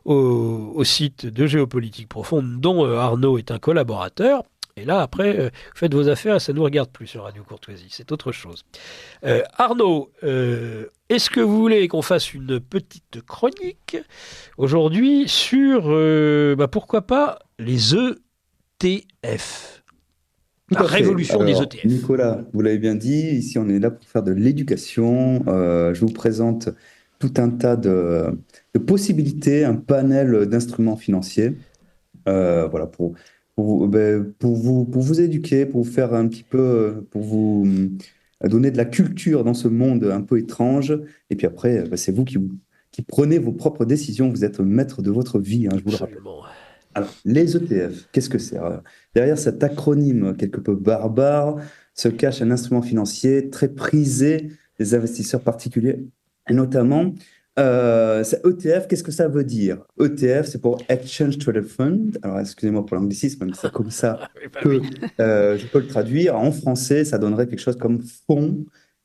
S1: au site de Géopolitique Profonde, dont Arnaud est un collaborateur. Et là, après, vous faites vos affaires et ça ne nous regarde plus sur Radio Courtoisie. C'est autre chose. Arnaud, est-ce que vous voulez qu'on fasse une petite chronique aujourd'hui sur, pourquoi pas, les ETF?
S3: Tout
S1: La
S3: à fait.
S1: révolution des
S3: Alors,
S1: ETF.
S3: Nicolas, vous l'avez bien dit, ici on est là pour faire de l'éducation. Je vous présente tout un tas de possibilités, un panel d'instruments financiers, voilà, pour vous éduquer, pour vous faire un petit peu, pour vous donner de la culture dans ce monde un peu étrange. Et puis après, c'est vous qui prenez vos propres décisions. Vous êtes maître de votre vie, hein, je vous le rappelle.
S1: Absolument.
S3: Alors, les ETF, qu'est-ce que c'est? Alors, derrière cet acronyme quelque peu barbare se cache un instrument financier très prisé des investisseurs particuliers, et notamment c'est ETF. Qu'est-ce que ça veut dire? ETF, c'est pour Exchange Traded Fund. Alors, excusez-moi pour l'anglicisme, mais c'est comme ça que je peux le traduire. En français, ça donnerait quelque chose comme fonds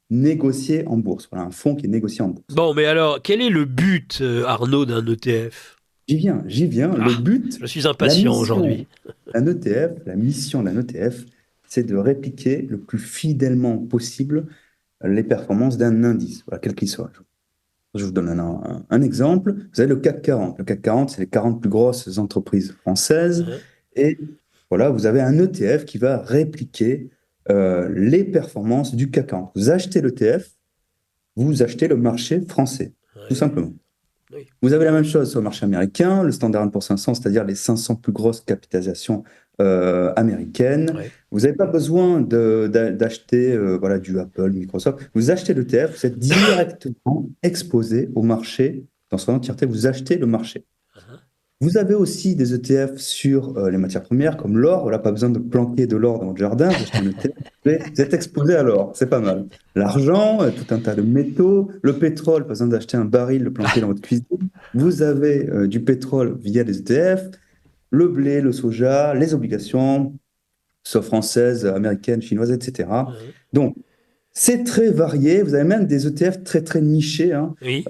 S3: négocié en bourse. Voilà, un fonds qui est négocié en bourse.
S1: Bon, mais alors, quel est le but, Arnaud, d'un ETF?
S3: J'y viens. Le but,
S1: Je suis
S3: la
S1: impatient
S3: mission
S1: aujourd'hui.
S3: d'un ETF, la mission d'un ETF, c'est de répliquer le plus fidèlement possible les performances d'un indice, voilà, quel qu'il soit. Je vous donne un exemple. Vous avez le CAC 40. Le CAC 40, c'est les 40 plus grosses entreprises françaises.
S1: Ouais.
S3: Et voilà, vous avez un ETF qui va répliquer les performances du CAC 40. Vous achetez l'ETF, vous achetez le marché français, tout
S1: Ouais.
S3: simplement.
S1: Oui.
S3: Vous avez la même chose sur le marché américain, le Standard & Poor's 500, c'est-à-dire les 500 plus grosses capitalisations américaines.
S1: Ouais.
S3: Vous n'avez pas besoin d'acheter voilà, du Apple, Microsoft. Vous achetez l'ETF, vous êtes directement exposé au marché dans son entièreté. Vous achetez le marché.
S1: Uh-huh.
S3: Vous avez aussi des ETF sur les matières premières, comme l'or. Voilà, pas besoin de planquer de l'or dans votre jardin. Vous achetez un ETF, vous êtes exposé à l'or. C'est pas mal. L'argent, tout un tas de métaux. Le pétrole, pas besoin d'acheter un baril, le planquer dans votre cuisine. Vous avez du pétrole via les ETF, le blé, le soja, les obligations, soit françaises, américaines, chinoises, etc.
S1: Uh-huh.
S3: Donc, c'est très varié. Vous avez même des ETF très, très nichés, hein.
S1: Oui.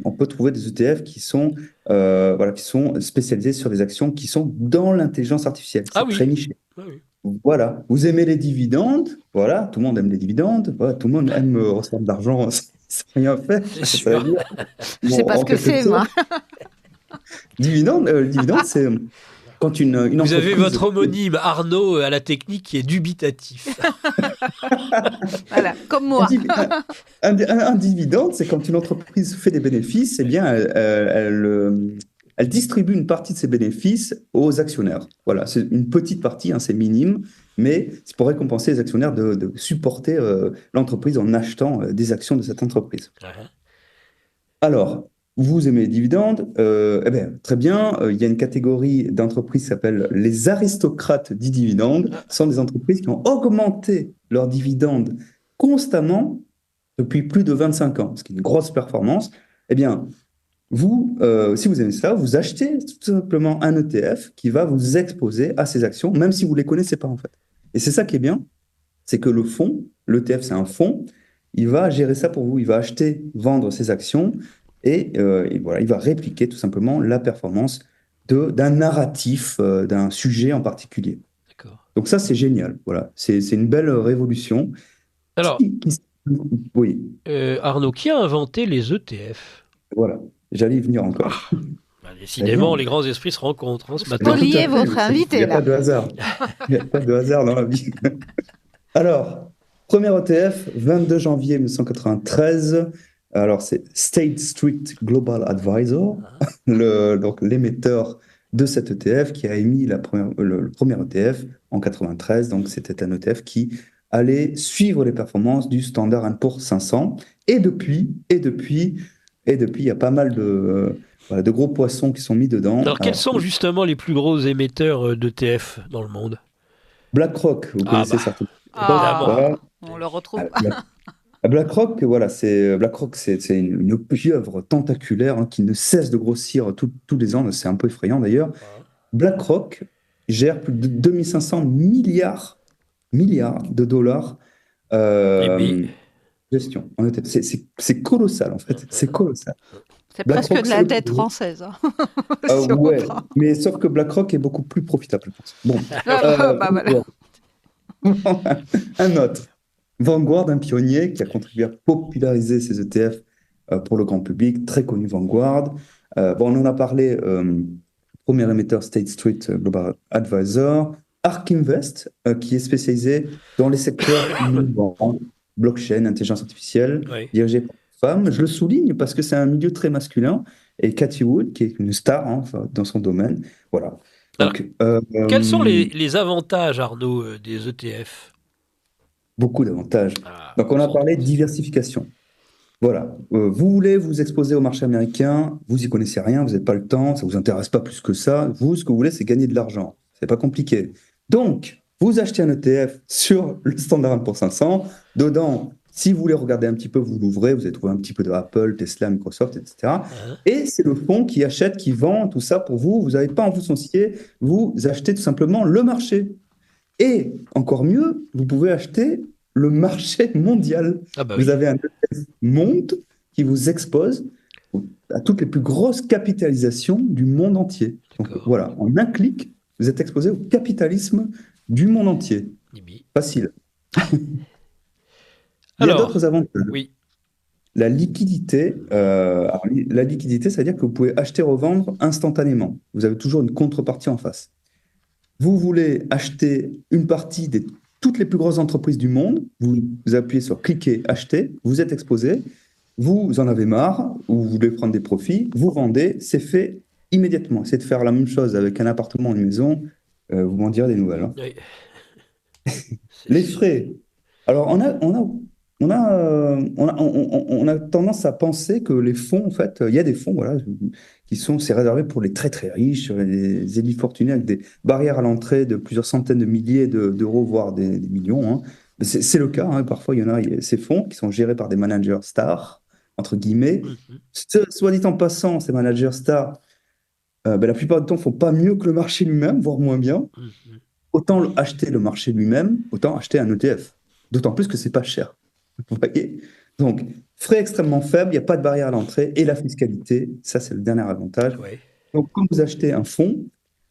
S3: On peut trouver des ETF voilà, qui sont spécialisés sur des actions qui sont dans l'intelligence artificielle. C'est
S1: Ah oui.
S3: très niché.
S1: Ah oui.
S3: Voilà. Vous aimez les dividendes. Voilà. Tout le monde aime les dividendes. Voilà. Tout le monde aime recevoir de l'argent sans rien faire.
S1: C'est
S3: Ça veut
S1: sûr.
S3: dire,
S2: Je sais
S3: bon,
S2: pas ce
S3: en
S2: que
S3: quelque
S2: c'est, moi.
S3: sorte, le dividende, c'est quand une
S1: Vous avez
S3: entreprise...
S1: votre homonyme Arnaud à la technique qui est dubitatif.
S2: Voilà, comme
S3: Un,
S2: moi.
S3: un dividende, c'est quand une entreprise fait des bénéfices, eh bien, elle distribue une partie de ses bénéfices aux actionnaires. Voilà, c'est une petite partie, hein, c'est minime, mais c'est pour récompenser les actionnaires de supporter l'entreprise en achetant des actions de cette entreprise.
S1: Uh-huh.
S3: Alors, vous aimez les dividendes, eh bien, très bien. Il y a une catégorie d'entreprises qui s'appelle les aristocrates du dividende. Ce sont des entreprises qui ont augmenté leurs dividendes constamment depuis plus de 25 ans, ce qui est une grosse performance. Eh bien, vous, si vous aimez ça, vous achetez tout simplement un ETF qui va vous exposer à ces actions, même si vous ne les connaissez pas en fait. Et c'est ça qui est bien, c'est que le fonds, l'ETF, c'est un fonds, il va gérer ça pour vous. Il va acheter, vendre ses actions et voilà, il va répliquer tout simplement la performance d'un narratif, d'un sujet en particulier.
S1: D'accord.
S3: Donc ça, c'est génial. Voilà, c'est une belle révolution.
S1: Alors,
S3: Oui,
S1: Arnaud, qui a inventé les ETF?
S3: voilà, j'allais y venir encore.
S1: Décidément, les grands esprits se rencontrent, hein, ce matin.
S2: Spoliez votre invité,
S3: Il n'y a
S2: là.
S3: pas de hasard. Il n'y a pas de hasard dans la vie. Alors, premier ETF, 22 janvier 1993. Alors, c'est State Street Global Advisor, donc l'émetteur de cet ETF qui a émis le premier ETF en 93. Donc, c'était un ETF qui allait suivre les performances du Standard & Poor's 500. Et depuis, il y a pas mal voilà, de gros poissons qui sont mis dedans.
S1: Alors, quels sont justement les plus gros émetteurs d'ETF dans le monde?
S3: BlackRock, vous connaissez certainement.
S2: Ah, on le retrouve.
S3: BlackRock, voilà, BlackRock, c'est une pieuvre tentaculaire, hein, qui ne cesse de grossir tous les ans. C'est un peu effrayant d'ailleurs. BlackRock gère plus de 2500 milliards de dollars gestion. C'est colossal en fait. C'est colossal.
S2: C'est presque
S3: BlackRock,
S2: de
S3: c'est
S2: la
S3: le
S2: dette
S3: plus gros.
S2: française, hein, si on
S3: Ouais,
S2: comprend.
S3: mais sauf que BlackRock est beaucoup plus profitable, je pense. Bon,
S2: Bah voilà.
S3: Vanguard. Un autre. Vanguard, un pionnier qui a contribué à populariser ces ETF pour le grand public, très connu Vanguard. Bon, on en a parlé, premier émetteur State Street Global Advisor, Ark Invest, qui est spécialisé dans les secteurs innovants, blockchain, intelligence artificielle,
S1: Oui.
S3: dirigé par une femme. Je le souligne parce que c'est un milieu très masculin. Et Cathy Wood, qui est une star hein, enfin, dans son domaine. Voilà.
S1: Alors,
S3: Donc,
S1: quels sont les avantages, Arnaud, des ETF?
S3: beaucoup d'avantages.
S1: Ah,
S3: Donc, on a
S1: sans
S3: parlé de
S1: doute.
S3: diversification. Voilà. Vous voulez vous exposer au marché américain, vous y connaissez rien, vous n'avez pas le temps, ça vous intéresse pas plus que ça. Vous, ce que vous voulez, c'est gagner de l'argent. C'est pas compliqué. Donc, vous achetez un ETF sur le Standard & Poor's 500. Dedans, si vous voulez regarder un petit peu, vous l'ouvrez, vous allez trouver un petit peu de Apple, Tesla, Microsoft, etc.
S1: Hein.
S3: Et c'est le fonds qui achète, qui vend, tout ça pour vous. Vous n'avez pas à vous soucier, vous achetez tout simplement le marché. Et encore mieux, vous pouvez acheter le marché mondial.
S1: Ah bah
S3: Vous
S1: oui,
S3: avez un ETF monde qui vous expose à toutes les plus grosses capitalisations du monde entier. Donc
S1: d'accord.
S3: voilà, en un clic, vous êtes exposé au capitalisme du monde entier.
S1: Nibi.
S3: Facile. Il y a
S1: Alors,
S3: d'autres avantages.
S1: oui,
S3: La liquidité, la liquidité, c'est-à-dire que vous pouvez acheter, revendre instantanément. Vous avez toujours une contrepartie en face. Vous voulez acheter une partie de toutes les plus grosses entreprises du monde, vous appuyez sur cliquer, acheter, vous êtes exposé, vous en avez marre, ou vous voulez prendre des profits, vous vendez, c'est fait immédiatement. C'est de faire la même chose avec un appartement ou une maison, vous m'en direz des nouvelles. Hein.
S1: oui, c'est
S3: Les
S1: sûr.
S3: frais. Alors, on a tendance à penser que les fonds, en fait, il y a des fonds, voilà, c'est réservé pour les très très riches, les élites fortunées avec des barrières à l'entrée de plusieurs centaines de milliers d'euros, voire des millions. Hein. Mais c'est le cas, hein, parfois il y a ces fonds qui sont gérés par des managers stars, entre guillemets.
S1: Mhm,
S3: Soit dit en passant, ces managers stars, ben, la plupart du temps, font pas mieux que le marché lui-même, voire moins bien.
S1: mhm.
S3: Autant acheter le marché lui-même, autant acheter un ETF. D'autant plus que c'est pas cher. Vous voyez? Donc, frais extrêmement faibles, il n'y a pas de barrière à l'entrée et la fiscalité, ça c'est le dernier avantage.
S1: Ouais,
S3: Donc, quand vous achetez un fonds,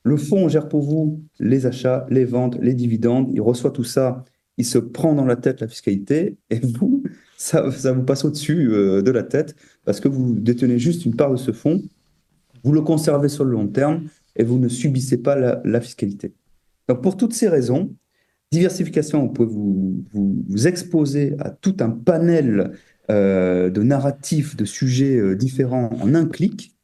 S3: le fonds gère pour vous les achats, les ventes, les dividendes, il reçoit tout ça, il se prend dans la tête la fiscalité et vous, ça vous passe au-dessus de la tête parce que vous détenez juste une part de ce fonds, vous le conservez sur le long terme et vous ne subissez pas la fiscalité. Donc, pour toutes ces raisons, diversification, vous pouvez vous exposer à tout un panel de narratifs, de sujets différents en un clic.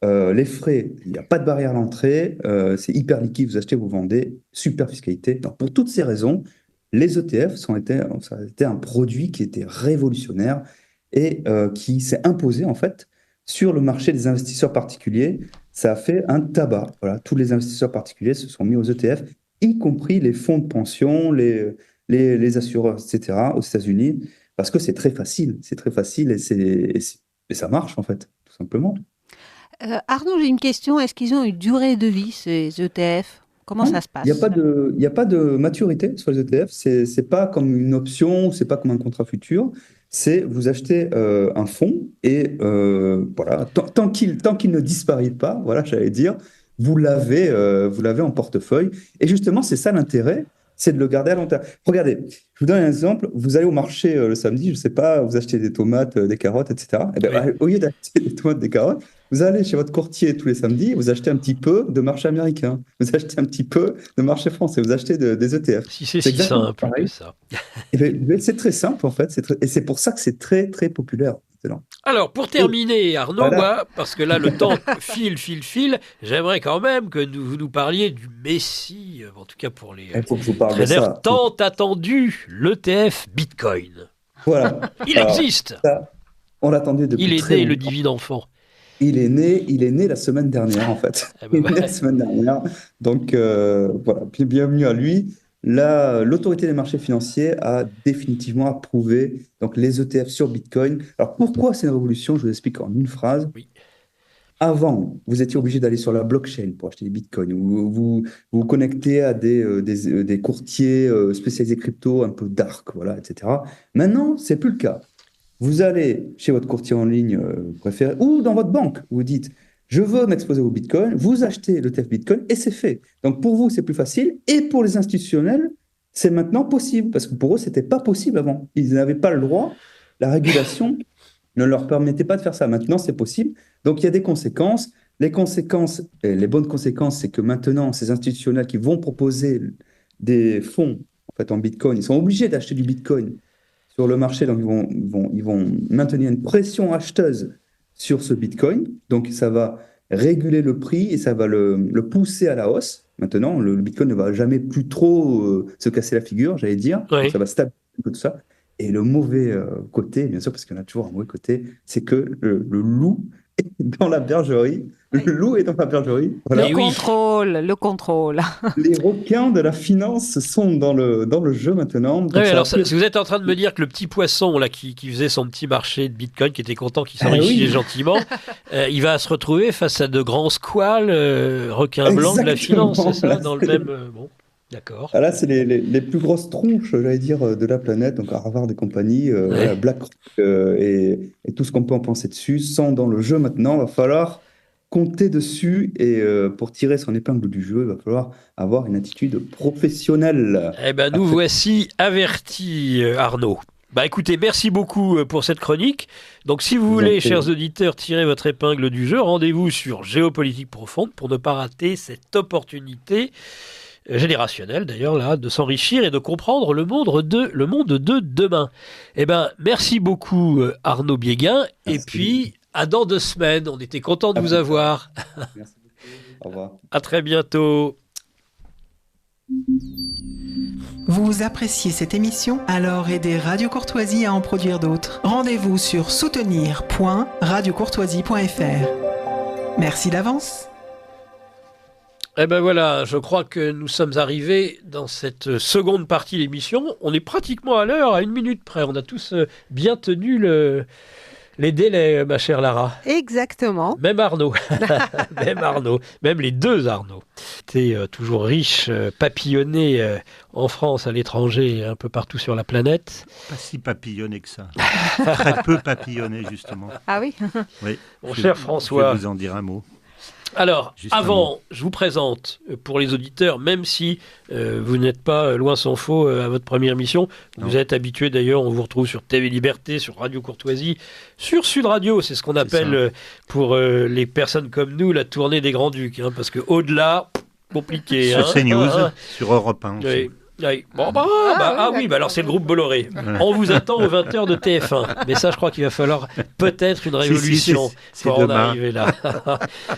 S3: Les frais, il n'y a pas de barrière à l'entrée, c'est hyper liquide, vous achetez, vous vendez, super fiscalité. Donc, pour toutes ces raisons, les ETF ça a été un produit qui était révolutionnaire et qui s'est imposé en fait sur le marché des investisseurs particuliers. Ça a fait un tabac. Voilà, tous les investisseurs particuliers se sont mis aux ETF, y compris les fonds de pension, les assureurs, etc., aux États-Unis, parce que c'est très facile et ça marche en fait, tout simplement.
S2: Arnaud, j'ai une question. Est-ce qu'ils ont une durée de vie, ces ETF? Comment
S3: Non,
S2: ça se passe?
S3: il y a pas de maturité sur les ETF. C'est pas comme une option, c'est pas comme un contrat futur. C'est vous achetez un fonds et voilà, tant qu'il ne disparaît pas, voilà, j'allais dire, vous l'avez en portefeuille. Et justement, c'est ça l'intérêt, c'est de le garder à long terme. Regardez, je vous donne un exemple. Vous allez au marché le samedi, je sais pas, vous achetez des tomates, des carottes, etc. Et
S1: oui.
S3: ben, au lieu d'acheter des tomates, des carottes, vous allez chez votre courtier tous les samedis, vous achetez un petit peu de marché américain, vous achetez un petit peu de marché français, vous achetez des ETF.
S1: Si c'est
S3: C'est
S1: si
S3: exactement
S1: simple que
S3: pareil.
S1: ça.
S3: C'est très simple en fait, et c'est pour ça que c'est très très populaire. Excellent.
S1: Alors, pour
S3: Et
S1: terminer, Arnaud,
S3: voilà,
S1: moi, parce que là, le temps file, j'aimerais quand même que vous nous parliez du Messie, en tout cas pour les
S3: il faut que je vous parle de
S1: traders
S3: ça.
S1: tant attendu, l'ETF Bitcoin.
S3: Voilà.
S1: Il
S3: Alors,
S1: existe.
S3: ça, on l'attendait
S1: Il
S3: depuis
S1: est
S3: très
S1: né, le
S3: longtemps.
S1: divin enfant.
S3: Il est né la semaine dernière, en fait.
S1: Ah bah,
S3: Il est né la
S1: bah,
S3: semaine dernière. Donc, voilà, bienvenue à lui. L'autorité des marchés financiers a définitivement approuvé donc, les ETF sur Bitcoin. Alors, pourquoi c'est une révolution? Je vous explique en une phrase.
S1: oui.
S3: Avant, vous étiez obligé d'aller sur la blockchain pour acheter des bitcoins. Vous vous connectez à des courtiers spécialisés crypto, un peu dark, voilà, etc. Maintenant, c'est plus le cas. Vous allez chez votre courtier en ligne préféré ou dans votre banque. Vous dites, je veux m'exposer au Bitcoin. Vous achetez l'ETF Bitcoin et c'est fait. Donc pour vous, c'est plus facile. Et pour les institutionnels, c'est maintenant possible. Parce que pour eux, ce n'était pas possible avant. Ils n'avaient pas le droit. La régulation ne leur permettait pas de faire ça. Maintenant, c'est possible. Donc il y a des conséquences. Les conséquences, et les bonnes conséquences, c'est que maintenant, ces institutionnels qui vont proposer des fonds en fait, en Bitcoin, ils sont obligés d'acheter du Bitcoin sur le marché, donc ils vont maintenir une pression acheteuse sur ce Bitcoin. Donc ça va réguler le prix et ça va le pousser à la hausse. Maintenant, le Bitcoin ne va jamais plus trop se casser la figure, j'allais dire.
S1: Oui.
S3: Donc, ça va stabiliser un peu tout ça. Et le mauvais côté, bien sûr, parce qu'il y en a toujours un mauvais côté, c'est que le loup est dans la bergerie. Le loup est dans la bergerie. Voilà.
S2: Le contrôle.
S3: Les requins de la finance sont dans le jeu maintenant. Donc
S1: Oui,
S3: ça
S1: alors
S3: va plus-
S1: si vous êtes en train de me dire que le petit poisson là, qui faisait son petit marché de Bitcoin, qui était content, qui s'enrichissait
S3: oui.
S1: gentiment, il va se retrouver face à de grands squales, requins blancs de la
S3: Exactement.
S1: finance, c'est ça,
S3: Là,
S1: dans le
S3: c'est-
S1: même... bon, d'accord.
S3: Ah, là, c'est les plus grosses tronches, j'allais dire, de la planète, donc Harvard et compagnie, voilà, BlackRock et tout ce qu'on peut en penser dessus, sont dans le jeu maintenant. Il va falloir compter dessus et pour tirer son épingle du jeu, il va falloir avoir une attitude professionnelle.
S1: Eh ben, nous voici avertis, Arnaud. Bah écoutez, merci beaucoup pour cette chronique. Donc si vous
S3: Je vous en
S1: voulez,
S3: prie.
S1: chers auditeurs, tirer votre épingle du jeu, rendez-vous sur Géopolitique Profonde pour ne pas rater cette opportunité générationnelle d'ailleurs là, de s'enrichir et de comprendre le monde de demain. Eh ben, merci beaucoup Arnaud Biéguin. Et
S3: Merci.
S1: puis, à dans 2 semaines. On était content de vous avoir.
S3: Merci beaucoup. Au revoir.
S1: À très bientôt.
S4: Vous appréciez cette émission? Alors aidez Radio Courtoisie à en produire d'autres. Rendez-vous sur soutenir.radiocourtoisie.fr. Merci d'avance.
S1: Eh ben voilà, je crois que nous sommes arrivés dans cette seconde partie de l'émission. On est pratiquement à l'heure, à 1 minute près. On a tous bien tenu les délais, ma chère Lara.
S2: Exactement.
S1: Même Arnaud. Même Arnaud. Même les deux Arnaud. T'es toujours riche, papillonné en France, à l'étranger, et un peu partout sur la planète.
S5: Pas si papillonné que ça. Très peu papillonné, justement.
S2: Ah oui.
S5: Oui.
S1: Mon
S5: Je-
S1: cher François.
S5: Je vais vous en dire un mot.
S1: Alors,
S5: Juste un
S1: avant, je vous présente pour les auditeurs, même si vous n'êtes pas loin s'en faut à votre première émission, vous
S5: Non.
S1: êtes habitués d'ailleurs, on vous retrouve sur TV Liberté, sur Radio Courtoisie, sur Sud Radio, c'est ce qu'on appelle
S5: ça.
S1: pour les personnes comme nous la tournée des Grands-Ducs, hein, parce qu'au-delà, compliqué.
S5: Sur CNews,
S1: hein.
S5: sur Europe 1 aussi.
S1: Oui. Oui. Bon, oui,
S2: d'accord.
S1: bah alors c'est le groupe Bolloré. On vous attend aux 20h de TF1. Mais ça, je crois qu'il va falloir peut-être une révolution
S5: c'est
S1: pour en
S5: demain.
S1: arriver là.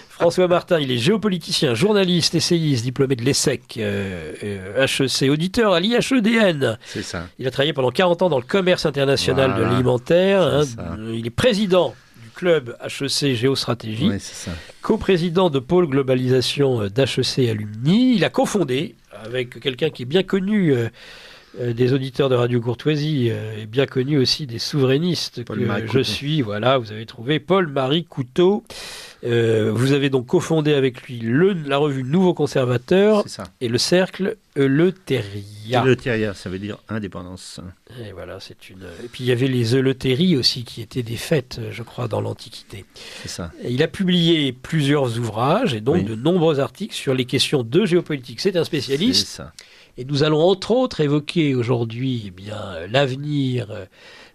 S1: François Martin, il est géopoliticien, journaliste, essayiste, diplômé de l'ESSEC, HEC, auditeur à l'IHEDN.
S5: C'est ça.
S1: Il a travaillé pendant 40 ans dans le commerce international de
S5: Voilà.
S1: l'alimentaire.
S5: C'est ça.
S1: Il est président du club HEC Géostratégie,
S5: Oui, c'est ça.
S1: coprésident de pôle globalisation d'HEC Alumni. Il a cofondé, avec quelqu'un qui est bien connu des auditeurs de Radio Courtoisie, et bien connu aussi des souverainistes
S5: Paul-Marie
S1: que je
S5: Couteau.
S1: suis. Voilà, vous avez trouvé Paul-Marie Couteau. Vous avez donc cofondé avec lui la revue Nouveau Conservateur
S5: C'est ça.
S1: et le cercle Eleutheria.
S5: Eleutheria, ça veut dire indépendance.
S1: Et voilà, c'est une. Et puis il y avait les Eleutéries aussi qui étaient des fêtes, je crois, dans l'Antiquité.
S5: C'est ça.
S1: Et il a publié plusieurs ouvrages et donc
S5: Oui.
S1: de nombreux articles sur les questions de géopolitique. C'est un
S5: C'est
S1: spécialiste.
S5: ça.
S1: Et nous allons entre autres évoquer aujourd'hui l'avenir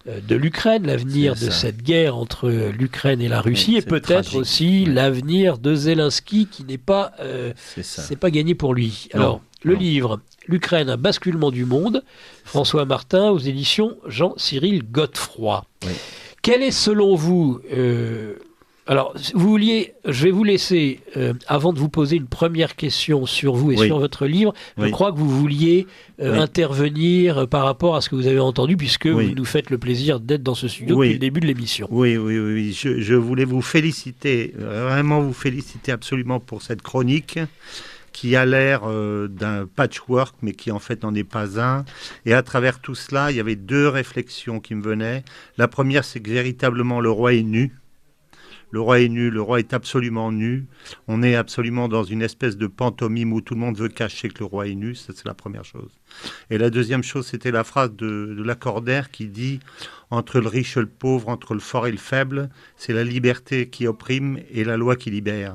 S1: de l'Ukraine, l'avenir
S5: C'est
S1: de
S5: ça.
S1: cette guerre entre l'Ukraine et la Russie, et
S5: c'est
S1: peut-être
S5: tragique.
S1: aussi
S5: Ouais.
S1: l'avenir de Zelensky qui n'est pas,
S5: C'est ça.
S1: c'est pas gagné pour lui.
S5: Non,
S1: Alors, le
S5: non.
S1: livre L'Ukraine, un basculement du monde, François Martin aux éditions Jean-Cyril Godefroy.
S5: Oui.
S1: Quel est selon vous alors, je vais vous laisser, avant de vous poser une première question sur vous et
S5: Oui.
S1: sur votre livre, je
S5: Oui.
S1: crois que vous vouliez
S5: Oui.
S1: intervenir par rapport à ce que vous avez entendu, puisque
S5: Oui.
S1: vous nous faites le plaisir d'être dans ce studio
S5: Oui.
S1: depuis le début de l'émission.
S5: Oui. Je voulais vous féliciter, vraiment vous féliciter absolument pour cette chronique qui a l'air d'un patchwork, mais qui en fait n'en est pas un. Et à travers tout cela, il y avait 2 réflexions qui me venaient. La première, c'est que véritablement le roi est nu. Le roi est nu, le roi est absolument nu. On est absolument dans une espèce de pantomime où tout le monde veut cacher que le roi est nu. Ça, c'est la première chose. Et la deuxième chose, c'était la phrase de Lacordaire qui dit « Entre le riche et le pauvre, entre le fort et le faible, c'est la liberté qui opprime et la loi qui libère. »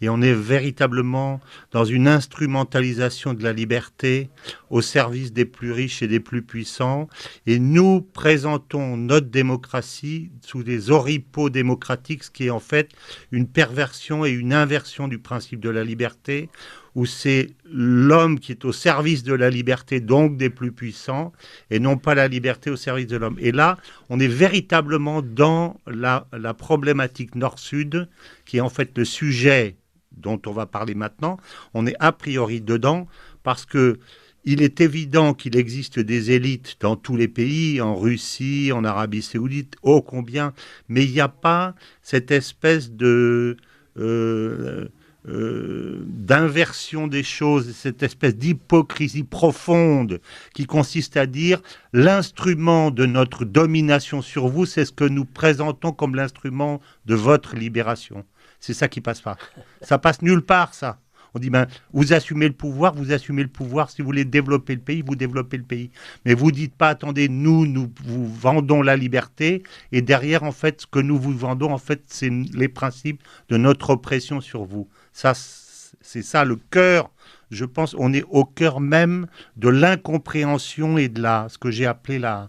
S5: Et on est véritablement dans une instrumentalisation de la liberté au service des plus riches et des plus puissants. Et nous présentons notre démocratie sous des oripeaux démocratiques, ce qui est en fait une perversion et une inversion du principe de la liberté, où c'est l'homme qui est au service de la liberté, donc des plus puissants, et non pas la liberté au service de l'homme. Et là, on est véritablement dans la problématique nord-sud, qui est en fait le sujet dont on va parler maintenant. On est a priori dedans, parce que il est évident qu'il existe des élites dans tous les pays, en Russie, en Arabie Saoudite, ô combien, mais il n'y a pas cette espèce d'inversion des choses, cette espèce d'hypocrisie profonde qui consiste à dire l'instrument de notre domination sur vous, c'est ce que nous présentons comme l'instrument de votre libération. C'est ça qui passe pas. Ça passe nulle part, ça. On dit, vous assumez le pouvoir, si vous voulez développer le pays, vous développez le pays. Mais vous dites pas, attendez, nous vous vendons la liberté, et derrière, en fait, ce que nous vous vendons, en fait, c'est les principes de notre oppression sur vous. Ça, c'est ça le cœur. Je pense on est au cœur même de l'incompréhension et de ce que j'ai appelé la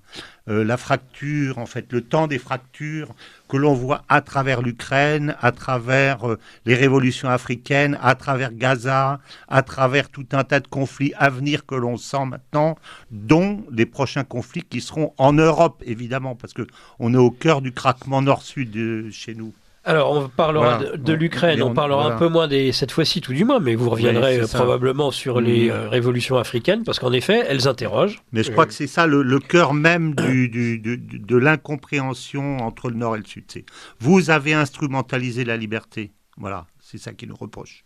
S5: fracture, en fait, le temps des fractures que l'on voit à travers l'Ukraine, à travers les révolutions africaines, à travers Gaza, à travers tout un tas de conflits à venir que l'on sent maintenant, dont les prochains conflits qui seront en Europe, évidemment, parce qu'on est au cœur du craquement nord-sud chez nous.
S1: Alors, on parlera de l'Ukraine, on parlera un peu moins cette fois-ci, tout du moins, mais vous reviendrez probablement sur les révolutions africaines, parce qu'en effet, elles interrogent.
S5: Mais je crois que c'est ça le cœur même de l'incompréhension entre le Nord et le Sud. C'est, vous avez instrumentalisé la liberté. Voilà, c'est ça qu'ils nous reprochent.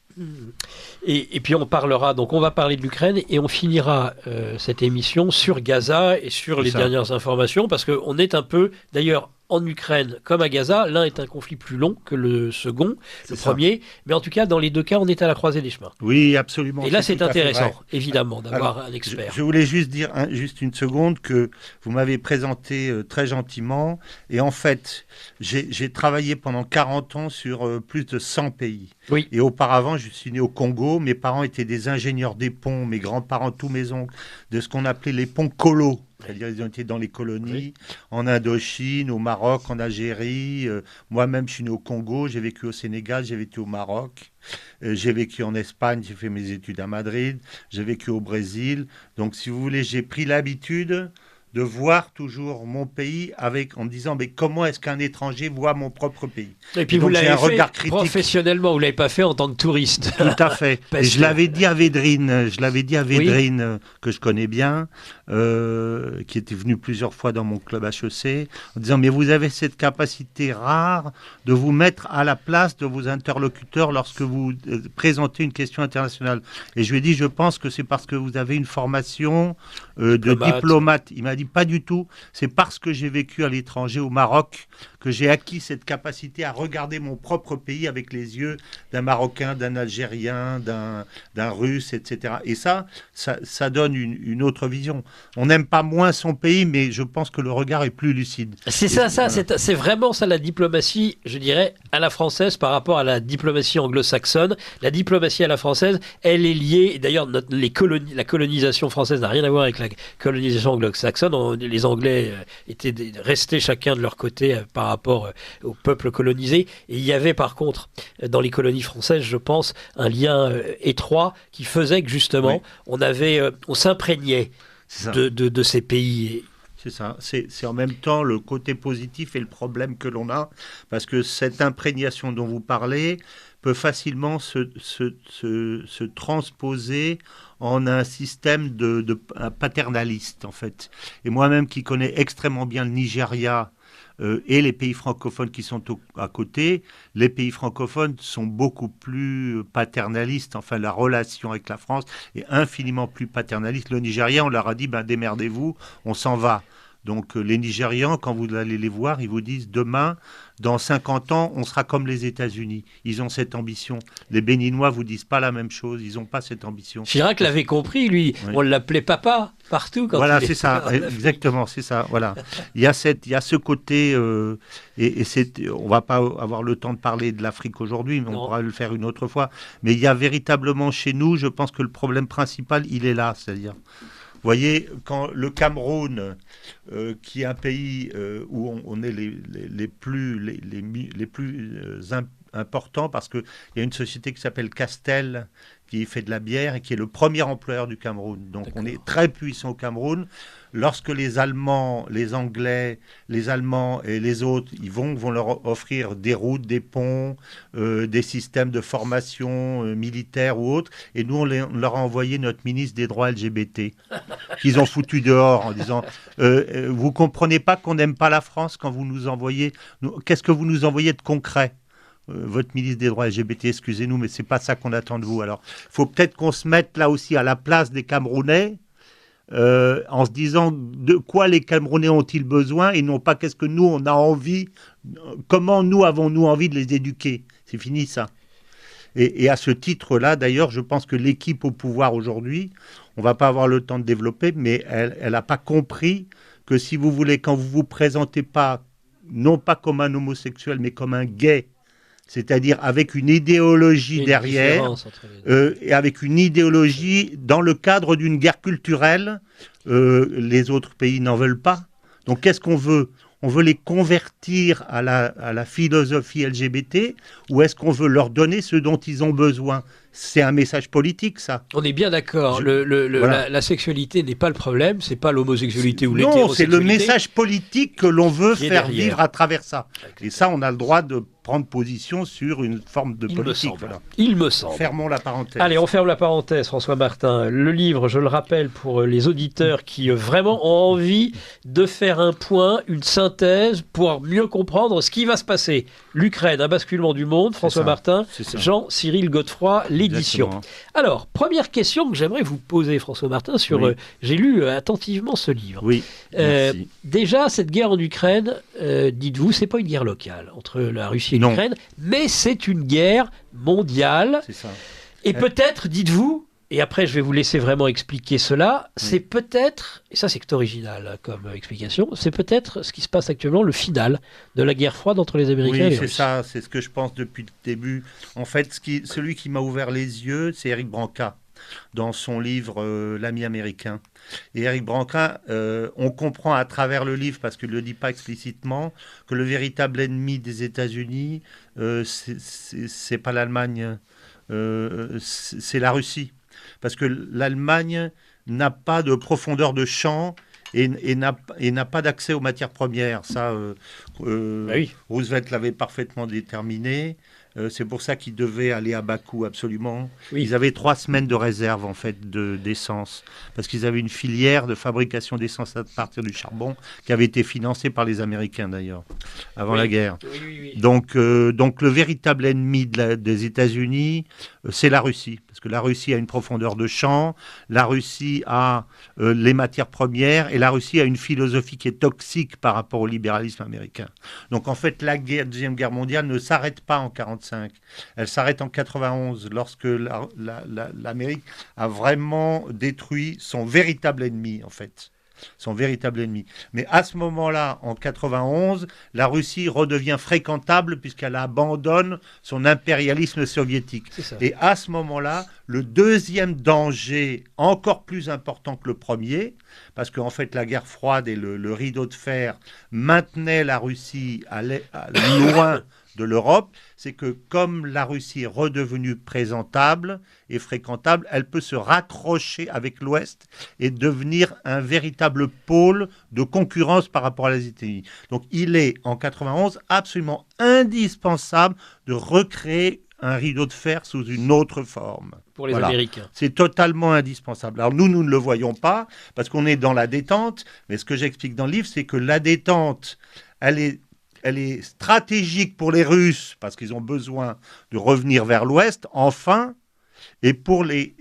S1: Et puis on va parler de l'Ukraine et on finira cette émission sur Gaza et sur les dernières informations, parce qu'on est un peu, d'ailleurs, en Ukraine comme à Gaza, l'un est un conflit plus long que le second, premier, mais en tout cas, dans les deux cas, on est à la croisée des chemins.
S5: Oui, absolument.
S1: Et là, c'est intéressant, évidemment, d'avoir un expert.
S5: Je voulais juste dire, juste une seconde, que vous m'avez présenté très gentiment, et en fait, j'ai travaillé pendant 40 ans sur plus de 100 pays.
S1: Oui.
S5: Et auparavant, je suis né au Congo, mes parents étaient des ingénieurs des ponts, mes grands-parents, tous mes oncles, de ce qu'on appelait les ponts colos. C'est-à-dire ils ont été dans les colonies, en Indochine, au Maroc, en Algérie. Moi-même, je suis né au Congo, j'ai vécu au Sénégal, j'ai vécu au Maroc. J'ai vécu en Espagne, j'ai fait mes études à Madrid. J'ai vécu au Brésil. Donc, si vous voulez, j'ai pris l'habitude de voir toujours mon pays en me disant mais comment est-ce qu'un étranger voit mon propre pays.
S1: Et puis vous l'avez fait professionnellement, vous ne l'avez pas fait en tant que touriste.
S5: Tout à fait. Et je l'avais dit à Védrine, que je connais bien, qui était venu plusieurs fois dans mon club HEC, en disant mais vous avez cette capacité rare de vous mettre à la place de vos interlocuteurs lorsque vous présentez une question internationale. Et je lui ai dit je pense que c'est parce que vous avez une formation de diplomate. Il m'a dit pas du tout, c'est parce que j'ai vécu à l'étranger au Maroc que j'ai acquis cette capacité à regarder mon propre pays avec les yeux d'un Marocain, d'un Algérien, d'un Russe, etc. Et ça donne une autre vision. On n'aime pas moins son pays, mais je pense que le regard est plus lucide.
S1: C'est vraiment ça la diplomatie, je dirais, à la française par rapport à la diplomatie anglo-saxonne. La diplomatie à la française, elle est liée, et d'ailleurs la colonisation française n'a rien à voir avec la colonisation anglo-saxonne. Les Anglais étaient restés chacun de leur côté par rapport au peuple colonisé. Et il y avait par contre, dans les colonies françaises, je pense, un lien étroit qui faisait que justement, on s'imprégnait de ces pays.
S5: C'est ça. C'est en même temps le côté positif et le problème que l'on a, parce que cette imprégnation dont vous parlez peut facilement se transposer en un système de paternaliste, en fait. Et moi-même qui connais extrêmement bien le Nigeria et les pays francophones qui sont à côté, les pays francophones sont beaucoup plus paternalistes. Enfin, la relation avec la France est infiniment plus paternaliste. Le Nigeria, on leur a dit, démerdez-vous, on s'en va. Donc les Nigérians, quand vous allez les voir, ils vous disent demain, dans 50 ans, on sera comme les États-Unis. Ils ont cette ambition. Les Béninois vous disent pas la même chose. Ils n'ont pas cette ambition.
S1: Chirac l'avait compris, lui.
S5: Oui.
S1: On l'appelait papa partout. Quand
S5: Voilà,
S1: il
S5: c'est ça. Exactement, c'est ça. Voilà. Il y a ce côté, on va pas avoir le temps de parler de l'Afrique aujourd'hui, mais on pourra le faire une autre fois. Mais il y a véritablement chez nous, je pense que le problème principal, il est là, c'est-à-dire. Vous voyez, quand le Cameroun, qui est un pays où on est les plus importants, parce qu'il y a une société qui s'appelle Castel, qui fait de la bière et qui est le premier employeur du Cameroun. Donc on est très puissant au Cameroun. Lorsque les Allemands, les Anglais, les Allemands et les autres, ils vont leur offrir des routes, des ponts, des systèmes de formation militaire ou autres. Et nous, on leur a envoyé notre ministre des droits LGBT, qu'ils ont foutu dehors en disant vous comprenez pas qu'on n'aime pas la France quand vous nous envoyez. Qu'est-ce que vous nous envoyez de concret ? Votre ministre des droits LGBT, excusez-nous, mais c'est pas ça qu'on attend de vous. Alors, il faut peut-être qu'on se mette là aussi à la place des Camerounais, en se disant de quoi les Camerounais ont-ils besoin et non pas qu'est-ce que nous on a envie, comment nous avons-nous envie de les éduquer. C'est fini ça. Et à ce titre-là, d'ailleurs, je pense que l'équipe au pouvoir aujourd'hui, on va pas avoir le temps de développer, mais elle n'a pas compris que si vous voulez, quand vous vous présentez pas, non pas comme un homosexuel, mais comme un gay, c'est-à-dire avec une idéologie derrière, et avec une idéologie dans le cadre d'une guerre culturelle, les autres pays n'en veulent pas. Donc qu'est-ce qu'on veut ? On veut les convertir à la philosophie LGBT, ou est-ce qu'on veut leur donner ce dont ils ont besoin ? C'est un message politique, ça.
S1: On est bien d'accord.
S5: Voilà.
S1: La sexualité n'est pas le problème, c'est pas l'homosexualité ou l'hétérosexualité.
S5: Non, c'est le message politique que l'on veut faire vivre à travers ça. Et ça, on a le droit de prendre position sur une forme de politique.
S1: Il me semble.
S5: Fermons la parenthèse.
S1: Allez, on ferme la parenthèse, François Martin. Le livre, je le rappelle pour les auditeurs qui vraiment ont envie de faire un point, une synthèse pour mieux comprendre ce qui va se passer. L'Ukraine, un basculement du monde, François Martin, Jean-Cyril Godefroy, l'édition.
S5: Exactement.
S1: Alors, première question que j'aimerais vous poser, François Martin, sur... j'ai lu attentivement ce livre.
S5: Oui, merci.
S1: Déjà, cette guerre en Ukraine, dites-vous, c'est pas une guerre locale entre la Russie et l'Ukraine, mais c'est une guerre mondiale.
S5: C'est ça.
S1: Et peut-être, dites-vous, et après je vais vous laisser vraiment expliquer cela, c'est peut-être, et ça c'est original comme explication, c'est peut-être ce qui se passe actuellement, le final de la guerre froide entre les Américains et les Russes.
S5: Oui, c'est ça, c'est ce que je pense depuis le début. En fait, celui qui m'a ouvert les yeux, c'est Éric Branca, dans son livre L'ami américain. Et Éric Branca, on comprend à travers le livre, parce qu'il ne le dit pas explicitement, que le véritable ennemi des États-Unis, c'est pas l'Allemagne, c'est la Russie. Parce que l'Allemagne n'a pas de profondeur de champ et n'a pas d'accès aux matières premières. Ça, Roosevelt l'avait parfaitement déterminé. C'est pour ça qu'ils devaient aller à Bakou, absolument. Oui. Ils avaient 3 semaines de réserve, en fait, d'essence. Parce qu'ils avaient une filière de fabrication d'essence à partir du charbon qui avait été financée par les Américains, d'ailleurs, avant la guerre. Oui. Donc, le véritable ennemi des États-Unis, c'est la Russie. Parce que la Russie a une profondeur de champ, la Russie a les matières premières, et la Russie a une philosophie qui est toxique par rapport au libéralisme américain. Donc, en fait, la Deuxième Guerre mondiale ne s'arrête pas en 1945. Elle s'arrête en 91, lorsque l'Amérique a vraiment détruit son véritable ennemi, en fait. Son véritable ennemi. Mais à ce moment-là, en 91, la Russie redevient fréquentable puisqu'elle abandonne son impérialisme soviétique. Et à ce moment-là, le deuxième danger, encore plus important que le premier, parce qu'en fait la guerre froide et le rideau de fer maintenaient la Russie à loin de l'Europe, c'est que comme la Russie est redevenue présentable et fréquentable, elle peut se raccrocher avec l'Ouest et devenir un véritable pôle de concurrence par rapport à les États-Unis. Donc il est, en 91, absolument indispensable de recréer un rideau de fer sous une autre forme.
S1: Pour les Américains.
S5: C'est totalement indispensable. Alors nous ne le voyons pas parce qu'on est dans la détente, mais ce que j'explique dans le livre, c'est que la détente, elle est stratégique pour les Russes parce qu'ils ont besoin de revenir vers l'Ouest, enfin, Et pour les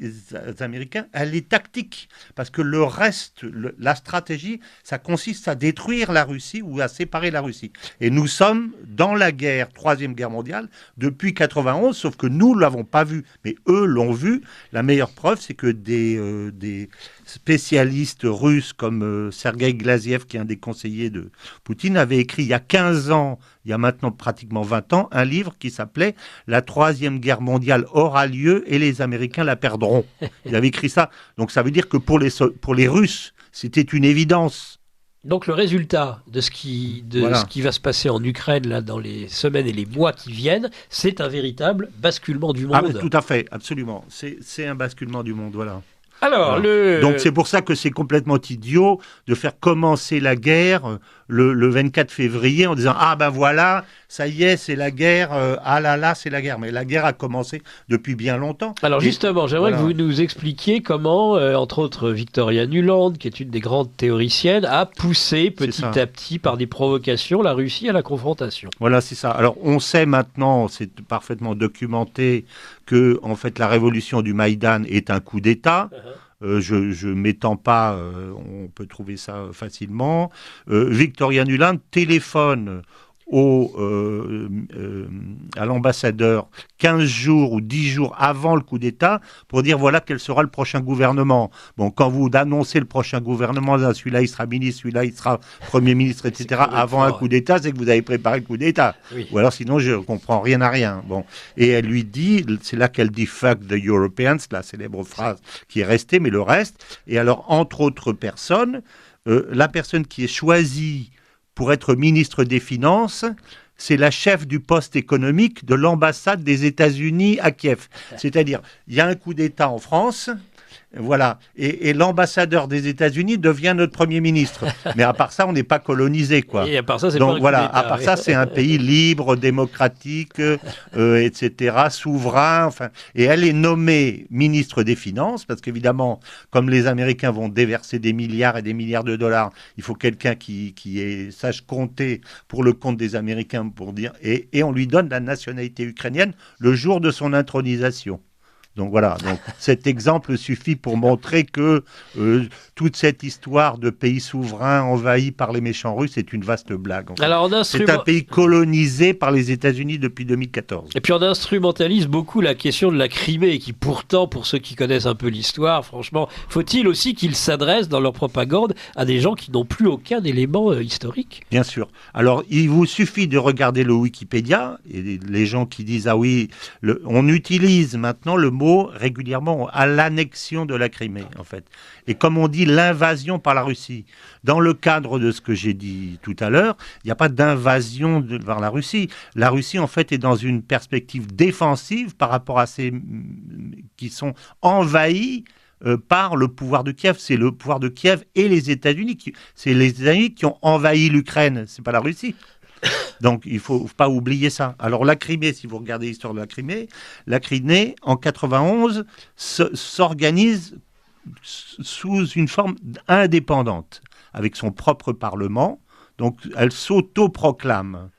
S5: Américains, elle est tactique. Parce que le reste, la stratégie, ça consiste à détruire la Russie ou à séparer la Russie. Et nous sommes dans la guerre, Troisième Guerre mondiale, depuis 91, sauf que nous ne l'avons pas vu. Mais eux l'ont vu. La meilleure preuve, c'est que des spécialistes russes comme Sergueï Glaziev, qui est un des conseillers de Poutine, avait écrit il y a 15 ans, il y a maintenant pratiquement 20 ans, un livre qui s'appelait « La Troisième Guerre mondiale aura lieu et les Américains la perdront ». Il avait écrit ça. Donc ça veut dire que pour les Russes, c'était une évidence.
S1: Donc le résultat de ce qui va se passer en Ukraine là, dans les semaines et les mois qui viennent, c'est un véritable basculement du monde.
S5: Ah, tout à fait, absolument. C'est un basculement du monde, voilà.
S1: Alors,
S5: Donc c'est pour ça que c'est complètement idiot de faire commencer la guerre le 24 février en disant « Ah ben voilà, ça y est, c'est la guerre, ah là là, c'est la guerre ». Mais la guerre a commencé depuis bien longtemps.
S1: Alors justement, j'aimerais que vous nous expliquiez comment, entre autres, Victoria Nuland, qui est une des grandes théoriciennes, a poussé petit à petit par des provocations la Russie à la confrontation.
S5: Voilà, c'est ça. Alors on sait maintenant, c'est parfaitement documenté, que en fait la révolution du Maïdan est un coup d'État. Je m'étends pas, on peut trouver ça facilement. Victoria Nuland téléphone à l'ambassadeur 15 jours ou 10 jours avant le coup d'État pour dire voilà quel sera le prochain gouvernement. Bon, quand vous annoncez le prochain gouvernement, celui-là il sera ministre, celui-là il sera Premier ministre, etc. avant un coup d'État, c'est que vous avez préparé le coup d'État. Oui. Ou alors sinon je ne comprends rien à rien. Bon. Et elle lui dit, c'est là qu'elle dit « fuck the Europeans », la célèbre phrase qui est restée, mais le reste. Et alors, entre autres personnes, la personne qui est choisie pour être ministre des Finances, c'est la chef du poste économique de l'ambassade des États-Unis à Kiev. C'est-à-dire, il y a un coup d'État en France, voilà, et l'ambassadeur des États-Unis devient notre Premier ministre. Mais à part ça, on n'est pas colonisé, quoi.
S1: Et à part ça, c'est
S5: donc
S1: pas un
S5: voilà,
S1: coup d'État,
S5: à part ça, c'est un pays libre, démocratique, etc., souverain. Enfin, et elle est nommée ministre des Finances parce qu'évidemment, comme les Américains vont déverser des milliards et des milliards de dollars, il faut quelqu'un qui sache compter pour le compte des Américains pour dire. Et on lui donne la nationalité ukrainienne le jour de son intronisation. Donc voilà, donc cet exemple suffit pour montrer que toute cette histoire de pays souverain envahi par les méchants russes est une vaste blague. En fait.
S1: Alors,
S5: c'est un pays colonisé par les États-Unis depuis 2014.
S1: Et puis on instrumentalise beaucoup la question de la Crimée, qui pourtant, pour ceux qui connaissent un peu l'histoire, franchement, faut-il aussi qu'ils s'adressent dans leur propagande à des gens qui n'ont plus aucun élément historique ?
S5: Bien sûr. Alors, il vous suffit de regarder le Wikipédia, et les gens qui disent « Ah oui, on utilise maintenant le mot régulièrement à l'annexion de la Crimée, en fait. Et comme on dit, l'invasion par la Russie. Dans le cadre de ce que j'ai dit tout à l'heure, il n'y a pas d'invasion vers la Russie. La Russie, en fait, est dans une perspective défensive par rapport à ces qui sont envahis par le pouvoir de Kiev. C'est le pouvoir de Kiev et les États-Unis. C'est les États-Unis qui ont envahi l'Ukraine, c'est pas la Russie. Donc, il ne faut pas oublier ça. Alors, la Crimée, si vous regardez l'histoire de la Crimée, en 91, s'organise sous une forme indépendante, avec son propre parlement. Donc, elle s'autoproclame.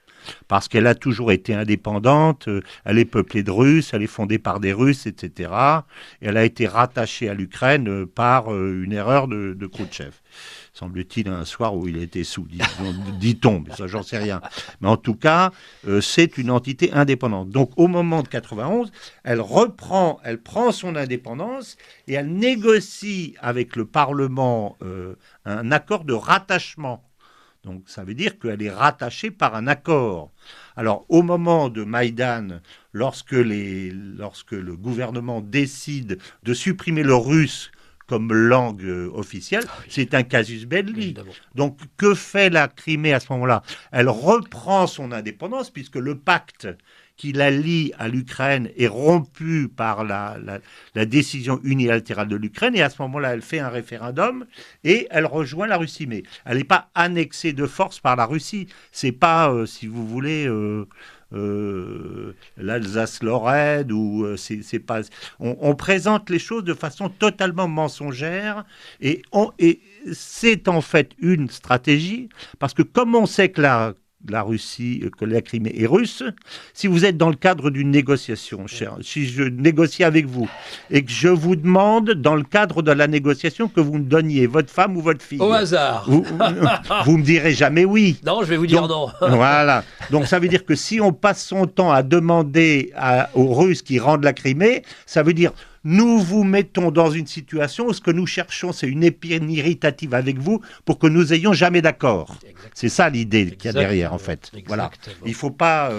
S5: Parce qu'elle a toujours été indépendante, elle est peuplée de Russes, elle est fondée par des Russes, etc. Et elle a été rattachée à l'Ukraine par une erreur de Khrouchtchev. Semble-t-il, un soir où il était sous, dit-on, mais ça, j'en sais rien. Mais en tout cas, c'est une entité indépendante. Donc, au moment de 91, elle prend son indépendance et elle négocie avec le Parlement un accord de rattachement. Donc, ça veut dire qu'elle est rattachée par un accord. Alors, au moment de Maïdan, lorsque le gouvernement décide de supprimer le russe comme langue officielle, c'est un casus belli. Évidemment. Donc, que fait la Crimée à ce moment-là ? Elle reprend son indépendance, puisque le pacte qui la lie à l'Ukraine est rompu par la décision unilatérale de l'Ukraine, et à ce moment-là, elle fait un référendum, et elle rejoint la Russie. Mais elle n'est pas annexée de force par la Russie. C'est pas, si vous voulez... l'Alsace-Lorraine ou c'est pas. On présente les choses de façon totalement mensongère et c'est en fait une stratégie parce que comme on sait que la Russie, que la Crimée est russe, si vous êtes dans le cadre d'une négociation, cher, si je négocie avec vous et que je vous demande, dans le cadre de la négociation, que vous me donniez votre femme ou votre fille.
S1: Au hasard.
S5: Vous me direz jamais oui.
S1: Non, je vais vous dire non.
S5: Voilà. Donc ça veut dire que si on passe son temps à demander aux Russes qui rendent la Crimée, ça veut dire nous vous mettons dans une situation où ce que nous cherchons, c'est une épine irritative avec vous pour que nous ayons jamais d'accord. C'est ça l'idée qu'il y a derrière, en fait. Voilà. Il ne faut pas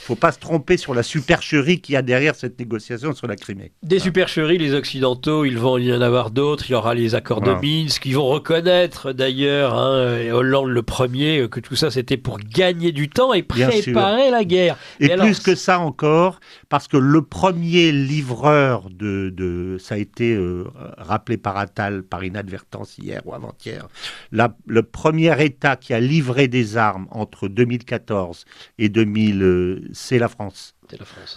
S5: se tromper sur la supercherie qu'il y a derrière cette négociation sur la Crimée.
S1: Des supercheries, les Occidentaux, ils vont y en avoir d'autres. Il y aura les accords de Minsk, qui vont reconnaître d'ailleurs, Hollande le premier, que tout ça c'était pour gagner du temps et préparer la guerre.
S5: Et plus que ça encore, parce que le premier livreur ça a été rappelé par Attal, par inadvertance hier ou avant-hier, le premier État qui a livré des armes entre 2014 et 2000, c'est la France.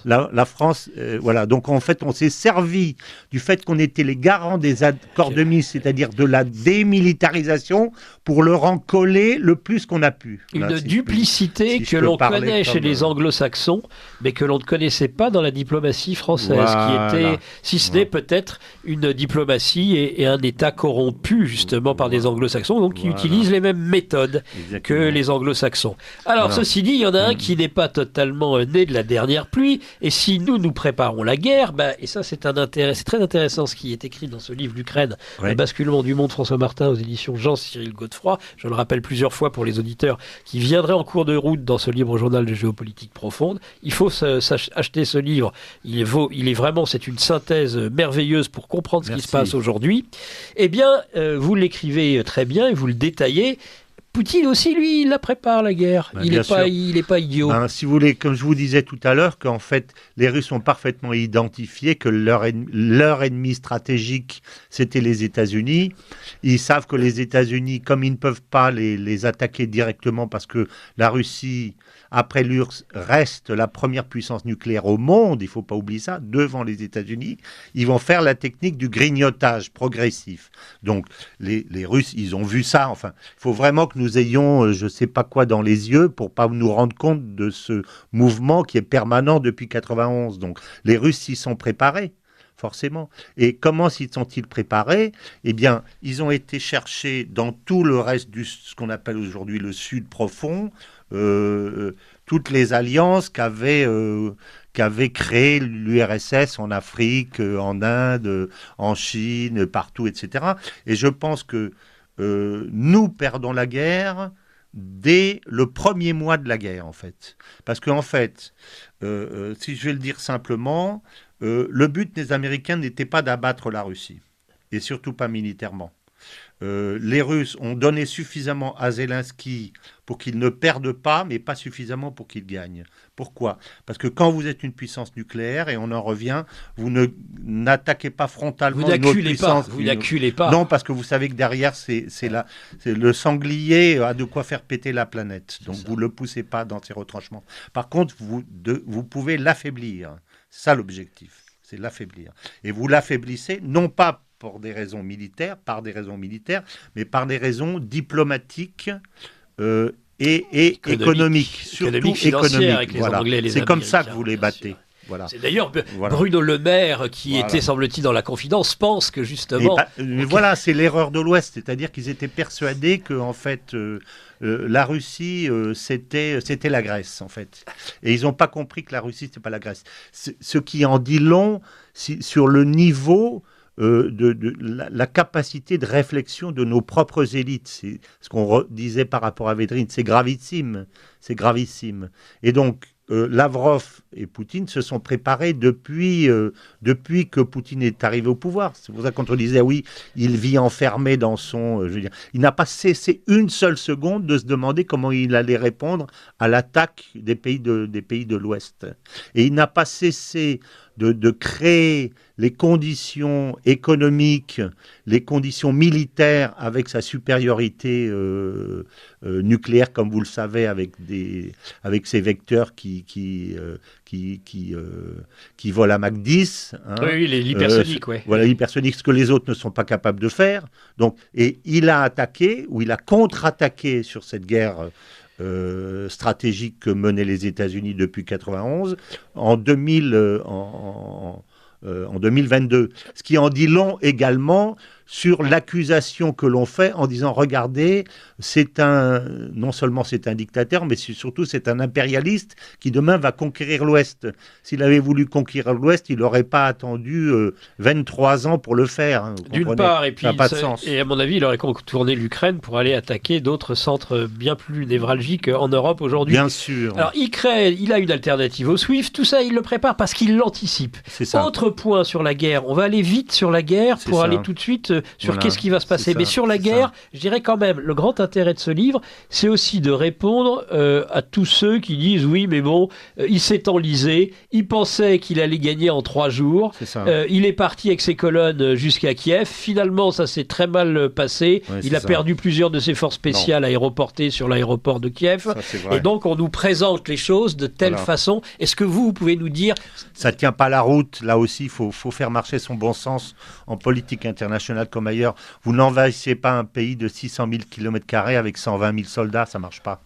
S5: La France, voilà. Donc en fait, on s'est servi du fait qu'on était les garants des accords de Minsk, c'est-à-dire de la démilitarisation, pour leur en coller le plus qu'on a pu.
S1: Une duplicité que l'on connaît chez les anglo-saxons, mais que l'on ne connaissait pas dans la diplomatie française, qui était, si ce n'est peut-être une diplomatie et un État corrompu justement par des anglo-saxons, donc qui utilisent les mêmes méthodes que les anglo-saxons. Alors ceci dit, il y en a un qui n'est pas totalement né de la dernière pluie, et si nous préparons la guerre, et ça c'est très intéressant ce qui est écrit dans ce livre, l'Ukraine, le basculement du monde, François Martin aux éditions Jean-Cyril Godefroy, je le rappelle plusieurs fois pour les auditeurs qui viendraient en cours de route dans ce libre journal de géopolitique profonde, il faut acheter ce livre, c'est une synthèse merveilleuse pour comprendre ce qui se passe aujourd'hui. Eh bien, vous l'écrivez très bien et vous le détaillez. Poutine aussi, lui, il la prépare, la guerre. Il n'est pas idiot.
S5: Si vous voulez, comme je vous disais tout à l'heure, qu'en fait, les Russes ont parfaitement identifié que leur ennemi stratégique, c'était les États-Unis. Ils savent que les États-Unis, comme ils ne peuvent pas les attaquer directement parce que la Russie, après l'URSS, reste la première puissance nucléaire au monde, il ne faut pas oublier ça, devant les États-Unis, ils vont faire la technique du grignotage progressif. Donc, les Russes, ils ont vu ça. Enfin, il faut vraiment que nous ayons, je ne sais pas quoi, dans les yeux pour pas nous rendre compte de ce mouvement qui est permanent depuis 91. Donc, les Russes s'y sont préparés, forcément. Et comment s'y sont-ils préparés ? Eh bien, ils ont été chercher dans tout le reste ce qu'on appelle aujourd'hui le Sud profond, toutes les alliances qu'avait créé l'URSS en Afrique, en Inde, en Chine, partout, etc. Et je pense que nous perdons la guerre dès le premier mois de la guerre, en fait. Parce qu'en fait, si je vais le dire simplement, le but des Américains n'était pas d'abattre la Russie, et surtout pas militairement. Les Russes ont donné suffisamment à Zelensky pour qu'il ne perde pas, mais pas suffisamment pour qu'il gagne. Pourquoi ? Parce que quand vous êtes une puissance nucléaire, et on en revient, vous n'attaquez pas frontalement une autre puissance.
S1: Vous n'acculez pas.
S5: Non, parce que vous savez que derrière, c'est le sanglier a de quoi faire péter la planète. Donc vous ne le poussez pas dans ses retranchements. Par contre, vous pouvez l'affaiblir. C'est ça l'objectif, c'est l'affaiblir. Et vous l'affaiblissez, non pas par des raisons militaires, mais par des raisons diplomatiques et économiques, surtout économiques. Voilà. C'est comme ça que vous les battez. Voilà.
S1: C'est d'ailleurs Bruno Le Maire, qui était, semble-t-il, dans la confidence, pense que justement...
S5: Voilà, c'est l'erreur de l'Ouest, c'est-à-dire qu'ils étaient persuadés que, en fait, la Russie, c'était la Grèce, en fait. Et ils n'ont pas compris que la Russie, c'était pas la Grèce. Ce qui en dit long sur le niveau... de la capacité de réflexion de nos propres élites. C'est ce qu'on disait par rapport à Védrine, c'est gravissime. Et donc, Lavrov et Poutine se sont préparés depuis que Poutine est arrivé au pouvoir. C'est pour ça qu'on disait, oui, il vit enfermé dans son... il n'a pas cessé une seule seconde de se demander comment il allait répondre à l'attaque des pays de l'Ouest. Et il n'a pas cessé de créer les conditions économiques, les conditions militaires avec sa supériorité nucléaire, comme vous le savez, avec ces vecteurs qui volent à Mach 10. Hein.
S1: Oui, l'hypersonique, oui.
S5: Voilà, l'hypersonique, ce que les autres ne sont pas capables de faire. Donc, et il a attaqué, ou il a contre-attaqué sur cette guerre stratégique que menaient les États-Unis depuis 91 en 2022. Ce qui en dit long également sur l'accusation que l'on fait en disant regardez, non seulement c'est un dictateur, mais surtout c'est un impérialiste qui demain va conquérir l'Ouest. S'il avait voulu conquérir l'Ouest, il n'aurait pas attendu 23 ans pour le faire. Hein,
S1: d'une part, et puis
S5: ça n'a pas de sens.
S1: Et à mon avis, il aurait contourné l'Ukraine pour aller attaquer d'autres centres bien plus névralgiques en Europe aujourd'hui.
S5: Bien sûr.
S1: Alors il a une alternative au SWIFT, tout ça il le prépare parce qu'il l'anticipe.
S5: C'est ça.
S1: Autre point sur la guerre, on va aller vite sur la guerre
S5: C'est
S1: pour
S5: ça.
S1: aller tout de suite sur
S5: Voilà.
S1: qu'est-ce qui va se passer.
S5: C'est
S1: Mais
S5: ça.
S1: sur la
S5: C'est
S1: guerre,
S5: ça.
S1: je dirais quand même, le grand intérêt de ce livre, c'est aussi de répondre à tous ceux qui disent oui, mais bon, il s'est enlisé, il pensait qu'il allait gagner en 3 jours,
S5: C'est ça.
S1: il est parti avec ses colonnes jusqu'à Kiev, finalement ça s'est très mal passé,
S5: Ouais,
S1: il
S5: c'est
S1: a
S5: ça.
S1: perdu plusieurs de ses forces spéciales aéroportées sur l'aéroport de Kiev,
S5: Ça, c'est vrai.
S1: et donc on nous présente les choses de telle
S5: Voilà.
S1: façon. Est-ce que vous pouvez nous dire...
S5: Ça ne tient pas la route. Là aussi, il faut faire marcher son bon sens en politique internationale comme ailleurs. Vous n'envahissez pas un pays de 600 000 km² avec 120 000 soldats, ça ne marche pas.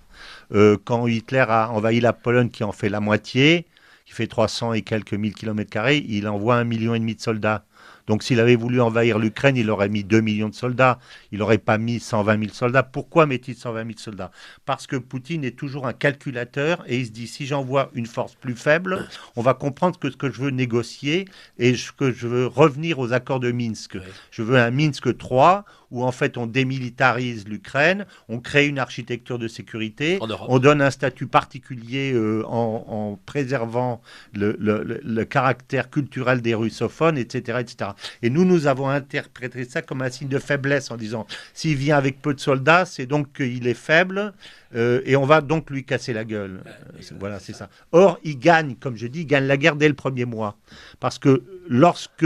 S5: Quand Hitler a envahi la Pologne, qui en fait la moitié, qui fait 300 et quelques mille km², il envoie 1,5 million de soldats. Donc s'il avait voulu envahir l'Ukraine, il aurait mis 2 millions de soldats. Il n'aurait pas mis 120 000 soldats. Pourquoi met-il 120 000 soldats? Parce que Poutine est toujours un calculateur et il se dit, si j'envoie une force plus faible, on va comprendre que ce que je veux négocier et que je veux revenir aux accords de Minsk.
S1: Ouais.
S5: Je veux un Minsk 3 où en fait on démilitarise l'Ukraine, on crée une architecture de sécurité,
S1: En Europe.
S5: on donne un statut particulier en préservant le caractère culturel des russophones, etc., etc. Et nous avons interprété ça comme un signe de faiblesse en disant, s'il vient avec peu de soldats, c'est donc qu'il est faible et on va donc lui casser la gueule. Voilà, c'est ça. Or, il gagne, comme je dis, il gagne la guerre dès le premier mois. Parce que lorsque...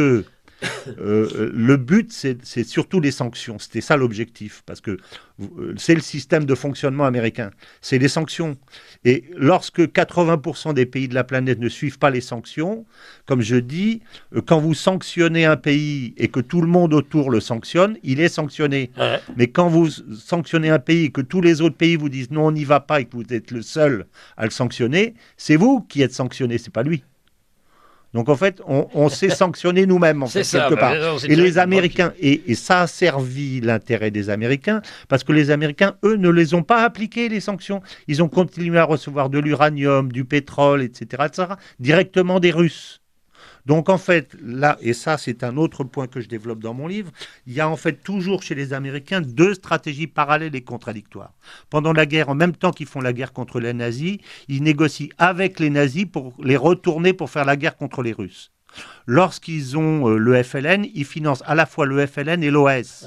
S5: le but, c'est surtout les sanctions. C'était ça l'objectif, parce que c'est le système de fonctionnement américain. C'est les sanctions. Et lorsque 80% des pays de la planète ne suivent pas les sanctions, comme je dis, quand vous sanctionnez un pays et que tout le monde autour le sanctionne, il est sanctionné.
S1: Ouais.
S5: Mais quand vous sanctionnez un pays et que tous les autres pays vous disent non, on n'y va pas et que vous êtes le seul à le sanctionner, c'est vous qui êtes sanctionné, c'est pas lui. Donc en fait, on s'est sanctionné nous-mêmes, en fait,
S1: C'est ça,
S5: quelque part.
S1: non, c'est
S5: Et
S1: très
S5: les Américains, et ça a servi l'intérêt des Américains, parce que les Américains, eux, ne les ont pas appliquées, les sanctions. Ils ont continué à recevoir de l'uranium, du pétrole, etc., directement des Russes. Donc en fait, là, et ça c'est un autre point que je développe dans mon livre, il y a en fait toujours chez les Américains 2 stratégies parallèles et contradictoires. Pendant la guerre, en même temps qu'ils font la guerre contre les nazis, ils négocient avec les nazis pour les retourner pour faire la guerre contre les Russes. Lorsqu'ils ont le FLN, ils financent à la fois le FLN et l'OS.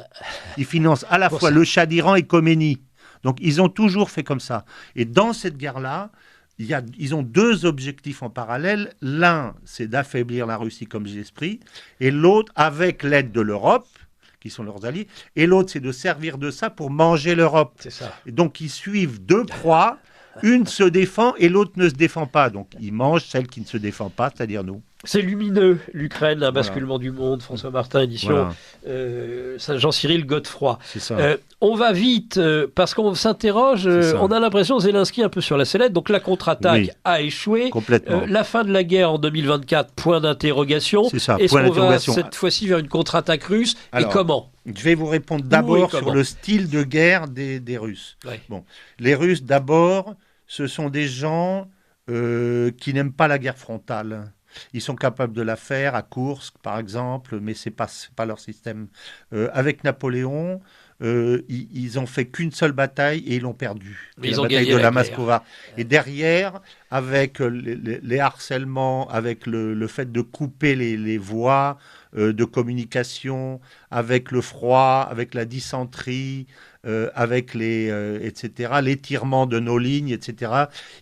S5: Ils financent à la fois le Shah d'Iran et Khomeini. Donc ils ont toujours fait comme ça. Et dans cette guerre-là, ils ont 2 objectifs en parallèle. L'un, c'est d'affaiblir la Russie comme j'ai expliqué, et l'autre, avec l'aide de l'Europe, qui sont leurs alliés, et l'autre, c'est de servir de ça pour manger l'Europe.
S1: C'est ça.
S5: Et donc, ils suivent 2 proies, une se défend et l'autre ne se défend pas. Donc, ils mangent celle qui ne se défend pas, c'est-à-dire nous.
S1: C'est lumineux, l'Ukraine, un basculement du monde, François Martin, édition
S5: Voilà.
S1: Jean-Cyril Godefroy.
S5: C'est ça.
S1: On va vite, parce qu'on s'interroge,
S5: C'est ça.
S1: on a l'impression Zelensky un peu sur la sellette, donc la contre-attaque
S5: Oui.
S1: a échoué.
S5: Complètement.
S1: La fin de la guerre en 2024, point d'interrogation.
S5: C'est ça,
S1: Est-ce
S5: point
S1: qu'on va
S5: d'interrogation.
S1: cette fois-ci vers une contre-attaque russe
S5: Alors,
S1: et comment?
S5: Je vais vous répondre
S1: Où et
S5: d'abord
S1: comment
S5: sur le style de guerre des Russes.
S1: Ouais.
S5: Bon, les Russes, d'abord, ce sont des gens qui n'aiment pas la guerre frontale. Ils sont capables de la faire à Koursk, par exemple, mais c'est pas leur système. Avec Napoléon, ils ont fait qu'une seule bataille et ils l'ont perdue.
S1: Mais
S5: C'est
S1: ils
S5: la
S1: ont
S5: bataille
S1: gagné
S5: de
S1: la
S5: la
S1: guerre.
S5: Mascova. Et derrière, avec les harcèlements, avec le fait de couper les voies de communication, avec le froid, avec la dysenterie, avec etc., l'étirement de nos lignes, etc.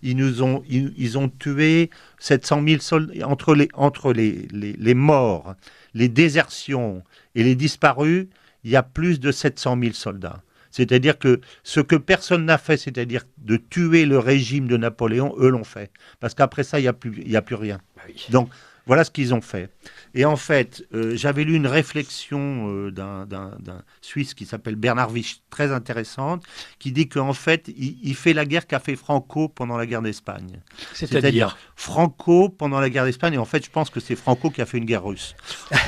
S5: Ils ont tué 700 000 soldats. Entre les morts, les désertions et les disparus, il y a plus de 700 000 soldats. C'est-à-dire que ce que personne n'a fait, c'est-à-dire de tuer le régime de Napoléon, eux l'ont fait. Parce qu'après ça, il n'y a plus rien.
S1: Bah oui.
S5: Donc, Voilà ce qu'ils ont fait. Et en fait, j'avais lu une réflexion d'un Suisse qui s'appelle Bernard Wiesch, très intéressante, qui dit qu'en fait, il fait la guerre qu'a fait Franco pendant la guerre d'Espagne. C'est-à-dire Franco pendant la guerre d'Espagne, et en fait, je pense que c'est Franco qui a fait une guerre russe.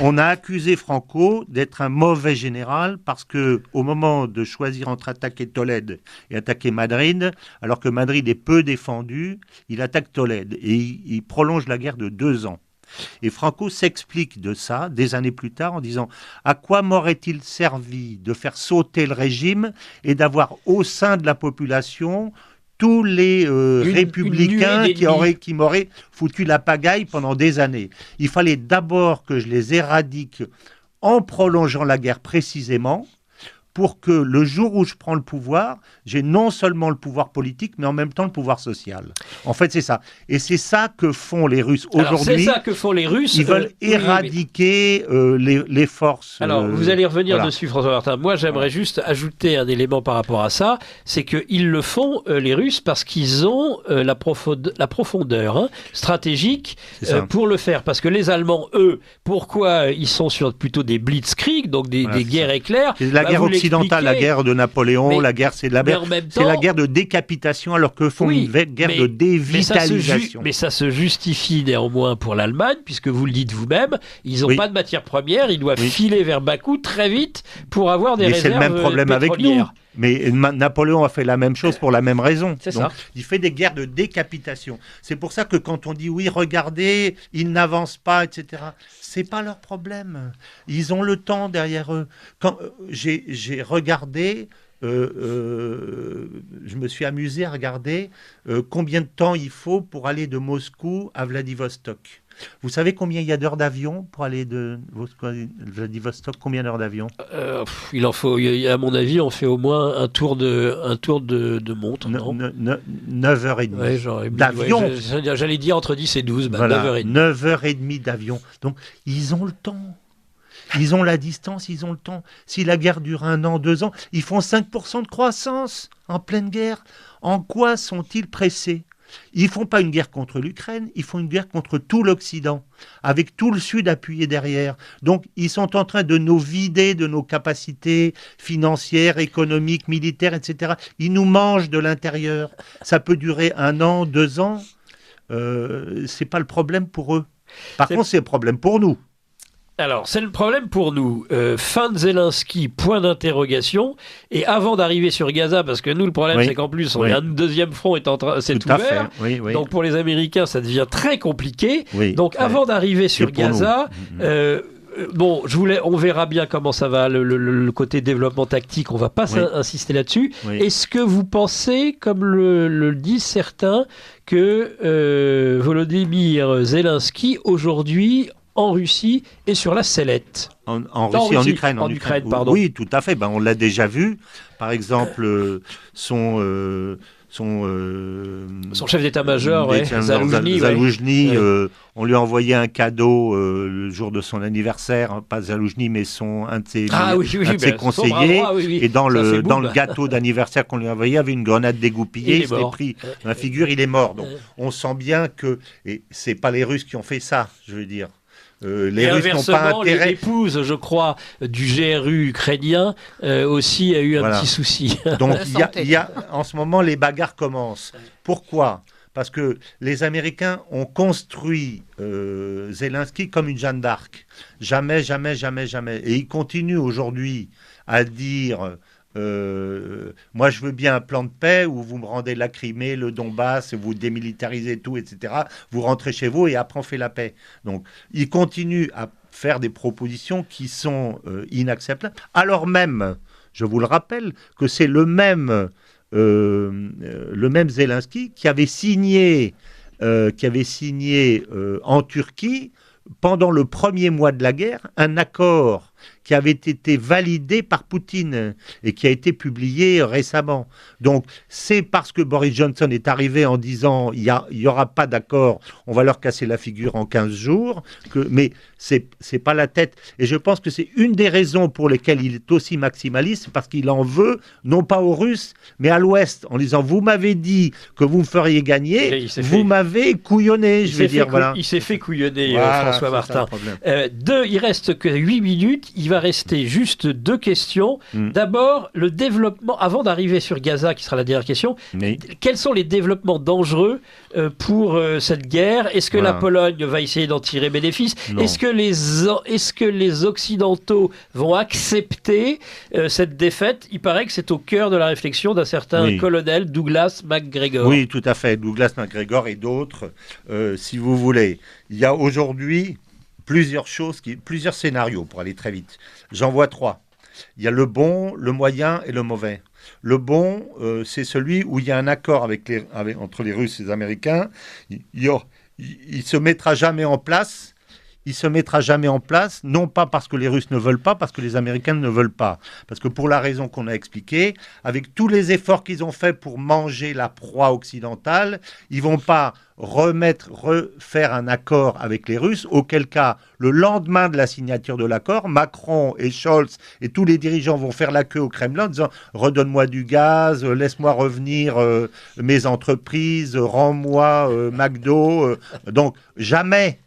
S5: On a accusé Franco d'être un mauvais général parce que au moment de choisir entre attaquer Tolède et attaquer Madrid, alors que Madrid est peu défendu, il attaque Tolède et il prolonge la guerre de 2 ans. Et Franco s'explique de ça des années plus tard en disant « À quoi m'aurait-il servi de faire sauter le régime et d'avoir au sein de la population tous les républicains qui m'auraient foutu la pagaille pendant des années. Il fallait d'abord que je les éradique en prolongeant la guerre précisément, pour que le jour où je prends le pouvoir, j'ai non seulement le pouvoir politique, mais en même temps le pouvoir social. En fait, c'est ça. Et c'est ça que font les Russes aujourd'hui.
S1: C'est ça que font les Russes.
S5: Ils veulent éradiquer les forces.
S1: Alors, vous allez revenir dessus, François Martin. Moi, j'aimerais juste ajouter un élément par rapport à ça. C'est qu'ils le font, les Russes, parce qu'ils ont la profondeur stratégique pour le faire. Parce que les Allemands, eux, pourquoi ils sont sur plutôt des blitzkrieg, donc des guerres éclairs.
S5: C'est la guerre occidentale, la guerre de Napoléon, la guerre, c'est la guerre de décapitation, alors que font une guerre de dévitalisation.
S1: Mais ça se justifie néanmoins pour l'Allemagne, puisque vous le dites vous-même, ils n'ont pas de matières premières, ils doivent filer vers Bakou très vite pour avoir des réserves pétrolières.
S5: Mais c'est le même problème avec nous. Mais Napoléon a fait la même chose pour la même raison.
S1: C'est ça.
S5: Il fait des guerres de décapitation. C'est pour ça que quand on dit oui, regardez, ils n'avancent pas, etc., c'est pas leur problème. Ils ont le temps derrière eux. Quand j'ai regardé, je me suis amusé à regarder combien de temps il faut pour aller de Moscou à Vladivostok. Vous savez combien il y a d'heures d'avion pour aller de Vladivostok? Combien d'heures d'avion?
S1: Il en faut, à mon avis, on fait au moins un tour de montre.
S5: 9h30 d'avion.
S1: J'allais dire entre 10 et 12,
S5: voilà,
S1: 9h30.
S5: 9h30 d'avion. Donc, ils ont le temps. Ils ont la distance, ils ont le temps. Si la guerre dure 1 an, 2 ans, ils font 5% de croissance en pleine guerre. En quoi sont-ils pressés? Ils ne font pas une guerre contre l'Ukraine, ils font une guerre contre tout l'Occident, avec tout le Sud appuyé derrière. Donc, ils sont en train de nous vider de nos capacités financières, économiques, militaires, etc. Ils nous mangent de l'intérieur. Ça peut durer 1 an, 2 ans. Ce n'est pas le problème pour eux. Par contre, c'est le problème pour nous.
S1: Alors, c'est le problème pour nous. Fin de Zelensky, point d'interrogation. Et avant d'arriver sur Gaza, parce que nous, le problème, c'est qu'en plus, un deuxième front est c'est ouvert. Donc, pour les Américains, ça devient très compliqué. Donc, avant d'arriver sur Gaza, on verra bien comment ça va, le côté développement tactique. On ne va pas insister là-dessus. Est-ce que vous pensez, comme le disent certains, que Volodymyr Zelensky, aujourd'hui, en Russie et sur la sellette.
S5: En Ukraine, pardon. Oui, tout à fait. On l'a déjà vu. Par exemple, son
S1: chef d'état-major,
S5: Zaloujny, on lui a envoyé un cadeau le jour de son anniversaire, pas Zaloujny, mais un de ses conseillers. Et dans le gâteau d'anniversaire qu'on lui a envoyé, il y avait une grenade dégoupillée. Il s'est pris dans la figure, il est mort. Donc, on sent bien que c'est pas les Russes qui ont fait ça, je veux dire. Les Russes n'ont pas intérêt.
S1: L'épouse, je crois, du GRU ukrainien aussi a eu un petit souci.
S5: Donc il y a en ce moment les bagarres commencent. Pourquoi? Parce que les Américains ont construit Zelensky comme une Jeanne d'Arc. Jamais, jamais, jamais, jamais. Et ils continuent aujourd'hui à dire moi je veux bien un plan de paix où vous me rendez la Crimée, le Donbass, vous démilitarisez tout, etc. Vous rentrez chez vous et après on fait la paix. Donc ils continuent à faire des propositions qui sont inacceptables, alors même, je vous le rappelle, que c'est le même Zelensky qui avait signé en Turquie pendant le premier mois de la guerre un accord qui avait été validé par Poutine et qui a été publié récemment. Donc, c'est parce que Boris Johnson est arrivé en disant il y aura pas d'accord, on va leur casser la figure en 15 jours, mais c'est pas la tête. Et je pense que c'est une des raisons pour lesquelles il est aussi maximaliste, parce qu'il en veut, non pas aux Russes, mais à l'Ouest, en disant vous m'avez dit que vous me feriez gagner, vous m'avez couillonné, je vais dire. Voilà.
S1: Il s'est fait couillonner, voilà, François Martin. Il reste que 8 minutes, il va rester juste 2 questions. D'abord, le développement, avant d'arriver sur Gaza, qui sera la dernière question, quels sont les développements dangereux pour cette guerre? Est-ce que la Pologne va essayer d'en tirer bénéfice? Est-ce que les Occidentaux vont accepter cette défaite? Il paraît que c'est au cœur de la réflexion d'un certain colonel Douglas MacGregor.
S5: Oui, tout à fait. Douglas MacGregor et d'autres, si vous voulez. Il y a aujourd'hui plusieurs scénarios pour aller très vite. J'en vois 3. Il y a le bon, le moyen et le mauvais. Le bon, c'est celui où il y a un accord entre les Russes et les Américains. Il se mettra jamais en place. Il se mettra jamais en place, non pas parce que les Russes ne veulent pas, parce que les Américains ne veulent pas. Parce que pour la raison qu'on a expliquée, avec tous les efforts qu'ils ont faits pour manger la proie occidentale, ils vont pas refaire un accord avec les Russes, auquel cas, le lendemain de la signature de l'accord, Macron et Scholz et tous les dirigeants vont faire la queue au Kremlin en disant « redonne-moi du gaz, laisse-moi revenir mes entreprises, rends-moi McDo ». Donc, jamais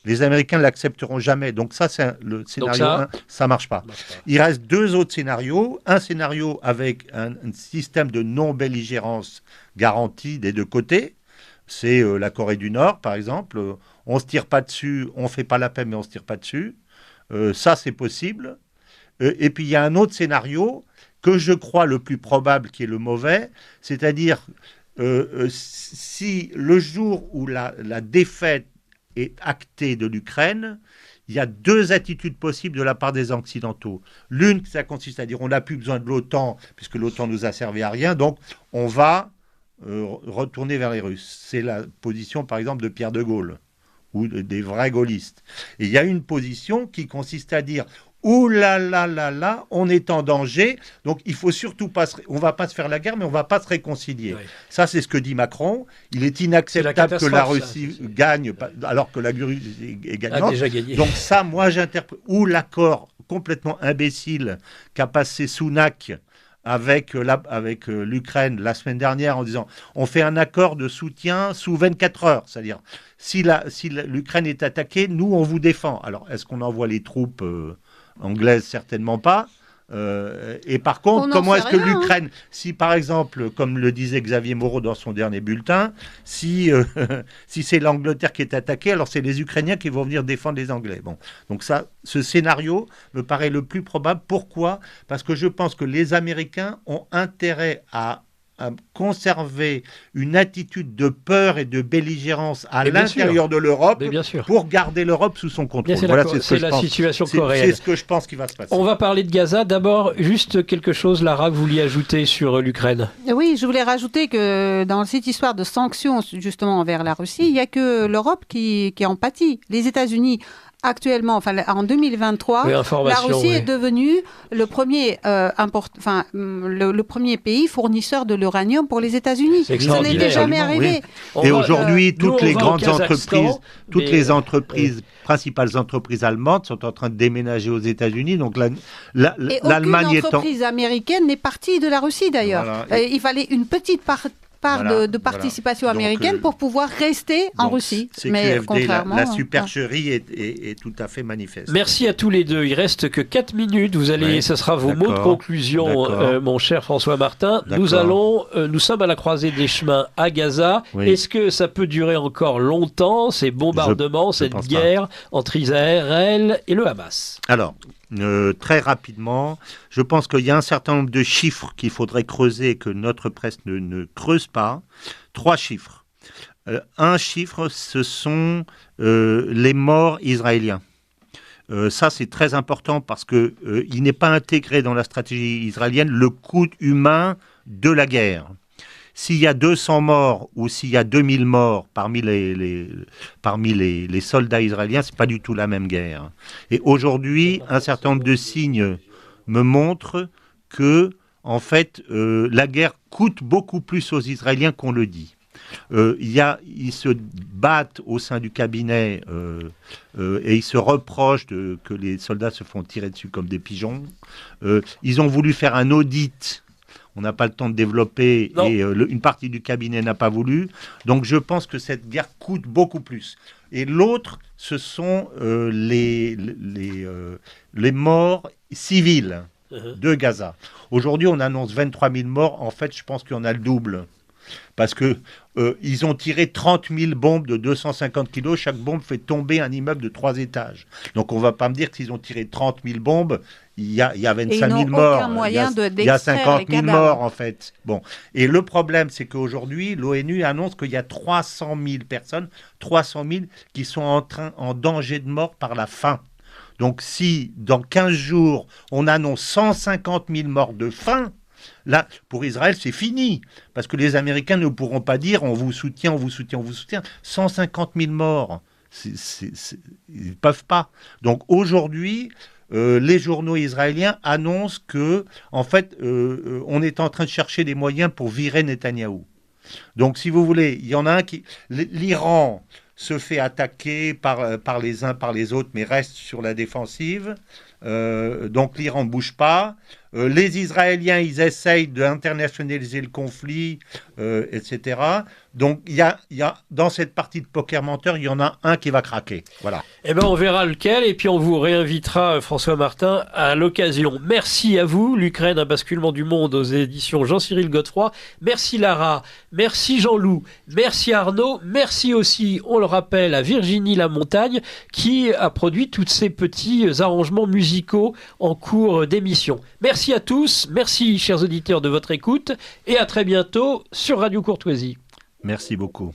S5: les Américains ne l'accepteront jamais. Donc ça, c'est le scénario 1, ça ne marche pas. Il reste 2 autres scénarios. Un scénario avec un système de non-belligérance garanti des 2 côtés. C'est la Corée du Nord, par exemple. On ne se tire pas dessus, on ne fait pas la paix, mais on ne se tire pas dessus. Ça, c'est possible. Et puis, il y a un autre scénario que je crois le plus probable, qui est le mauvais, c'est-à-dire si le jour où la défaite est actée de l'Ukraine, il y a 2 attitudes possibles de la part des Occidentaux. L'une, ça consiste à dire on n'a plus besoin de l'OTAN, puisque l'OTAN nous a servi à rien, donc on va retourner vers les Russes. C'est la position, par exemple, de Pierre de Gaulle, ou des vrais gaullistes. Et il y a une position qui consiste à dire ouh là là là là, on est en danger, donc il faut surtout pas on va pas se faire la guerre, mais on va pas se réconcilier. Oui. Ça, c'est ce que dit Macron. Il est inacceptable que la Russie gagne, alors que la Russie est gagnante.
S1: A déjà gagné.
S5: Donc ça, moi, j'interprète, ou l'accord complètement imbécile qu'a passé Sunak avec l'Ukraine la semaine dernière en disant on fait un accord de soutien sous 24 heures, c'est-à-dire si l'Ukraine est attaquée, nous, on vous défend. Alors, est-ce qu'on envoie les troupes anglaise, certainement pas. Et par contre, comment est-ce que l'Ukraine, si par exemple, comme le disait Xavier Moreau dans son dernier bulletin, si c'est l'Angleterre qui est attaquée, alors c'est les Ukrainiens qui vont venir défendre les Anglais. Bon, donc ça, ce scénario me paraît le plus probable. Pourquoi ? Parce que je pense que les Américains ont intérêt à conserver une attitude de peur et de belligérance à l'intérieur de l'Europe pour garder l'Europe sous son contrôle.
S1: C'est la situation coréenne.
S5: C'est ce que je pense qui va se passer.
S1: On va parler de Gaza. D'abord, juste quelque chose, Lara, que vous vouliez ajouter sur l'Ukraine.
S2: Oui, je voulais rajouter que dans cette histoire de sanctions justement envers la Russie, il n'y a que l'Europe qui en pâtit. Les États-Unis actuellement, enfin en 2023, la Russie est devenue le premier, le premier pays fournisseur de l'uranium pour les États-Unis. Ça n'était jamais arrivé.
S5: Oui. Et aujourd'hui, toutes les grandes entreprises, principales entreprises allemandes sont en train de déménager aux États-Unis. Donc l'Allemagne
S2: aucune entreprise américaine n'est partie de la Russie d'ailleurs. Voilà. Il fallait une petite part de participation américaine pour pouvoir rester en Russie.
S5: Mais contrairement, la supercherie est tout à fait manifeste.
S1: Merci à tous les deux. Il reste que 4 minutes. Ce sera vos mots de conclusion, mon cher François Martin. Nous sommes à la croisée des chemins à Gaza. Oui. Est-ce que ça peut durer encore longtemps, ces bombardements, cette guerre entre Israël et le Hamas ?
S5: Alors, très rapidement, je pense qu'il y a un certain nombre de chiffres qu'il faudrait creuser et que notre presse ne creuse pas. 3 chiffres. Un chiffre, ce sont les morts israéliens. Ça, c'est très important parce qu'il n'est pas intégré dans la stratégie israélienne le coût humain de la guerre. s'il y a 200 morts ou s'il y a 2000 morts parmi les soldats israéliens, c'est pas du tout la même guerre. Et aujourd'hui, un certain nombre de signes me montrent que, en fait, la guerre coûte beaucoup plus aux Israéliens qu'on le dit. Ils se battent au sein du cabinet et ils se reprochent que les soldats se font tirer dessus comme des pigeons. Ils ont voulu faire un audit. On n'a pas le temps de développer et une partie du cabinet n'a pas voulu. Donc je pense que cette guerre coûte beaucoup plus. Et l'autre, ce sont les morts civils de Gaza. Aujourd'hui, on annonce 23 000 morts. En fait, je pense qu'il y en a le double. Parce que ils ont tiré 30 000 bombes de 250 kilos. Chaque bombe fait tomber un immeuble de 3 étages. Donc on ne va pas me dire que s'ils ont tiré 30 000 bombes, il y a 25 000 morts. Il y a 50 000 morts en fait. Bon. Et le problème, c'est qu'aujourd'hui, l'ONU annonce qu'il y a 300 000 personnes, 300 000 qui sont en danger de mort par la faim. Donc si dans 15 jours, on annonce 150 000 morts de faim, là, pour Israël, c'est fini. Parce que les Américains ne pourront pas dire on vous soutient, on vous soutient, on vous soutient. 150 000 morts. Ils ne peuvent pas. Donc aujourd'hui, les journaux israéliens annoncent que, en fait, on est en train de chercher des moyens pour virer Netanyahou. Donc, si vous voulez, il y en a un qui... L'Iran se fait attaquer par les uns, par les autres, mais reste sur la défensive. Donc l'Iran ne bouge pas. Les Israéliens, ils essayent d'internationaliser le conflit, etc. Donc il y a dans cette partie de poker menteur, il y en a un qui va craquer. Voilà.
S1: Eh ben on verra lequel et puis on vous réinvitera, François Martin, à l'occasion. Merci à vous, l'Ukraine, un basculement du monde aux éditions Jean-Cyril Godefroy. Merci Lara, merci Jean-Loup, merci Arnaud, merci aussi, on le rappelle, à Virginie Lamontagne qui a produit tous ces petits arrangements musicaux en cours d'émission. Merci à tous, merci chers auditeurs de votre écoute et à très bientôt sur Radio Courtoisie.
S5: Merci beaucoup.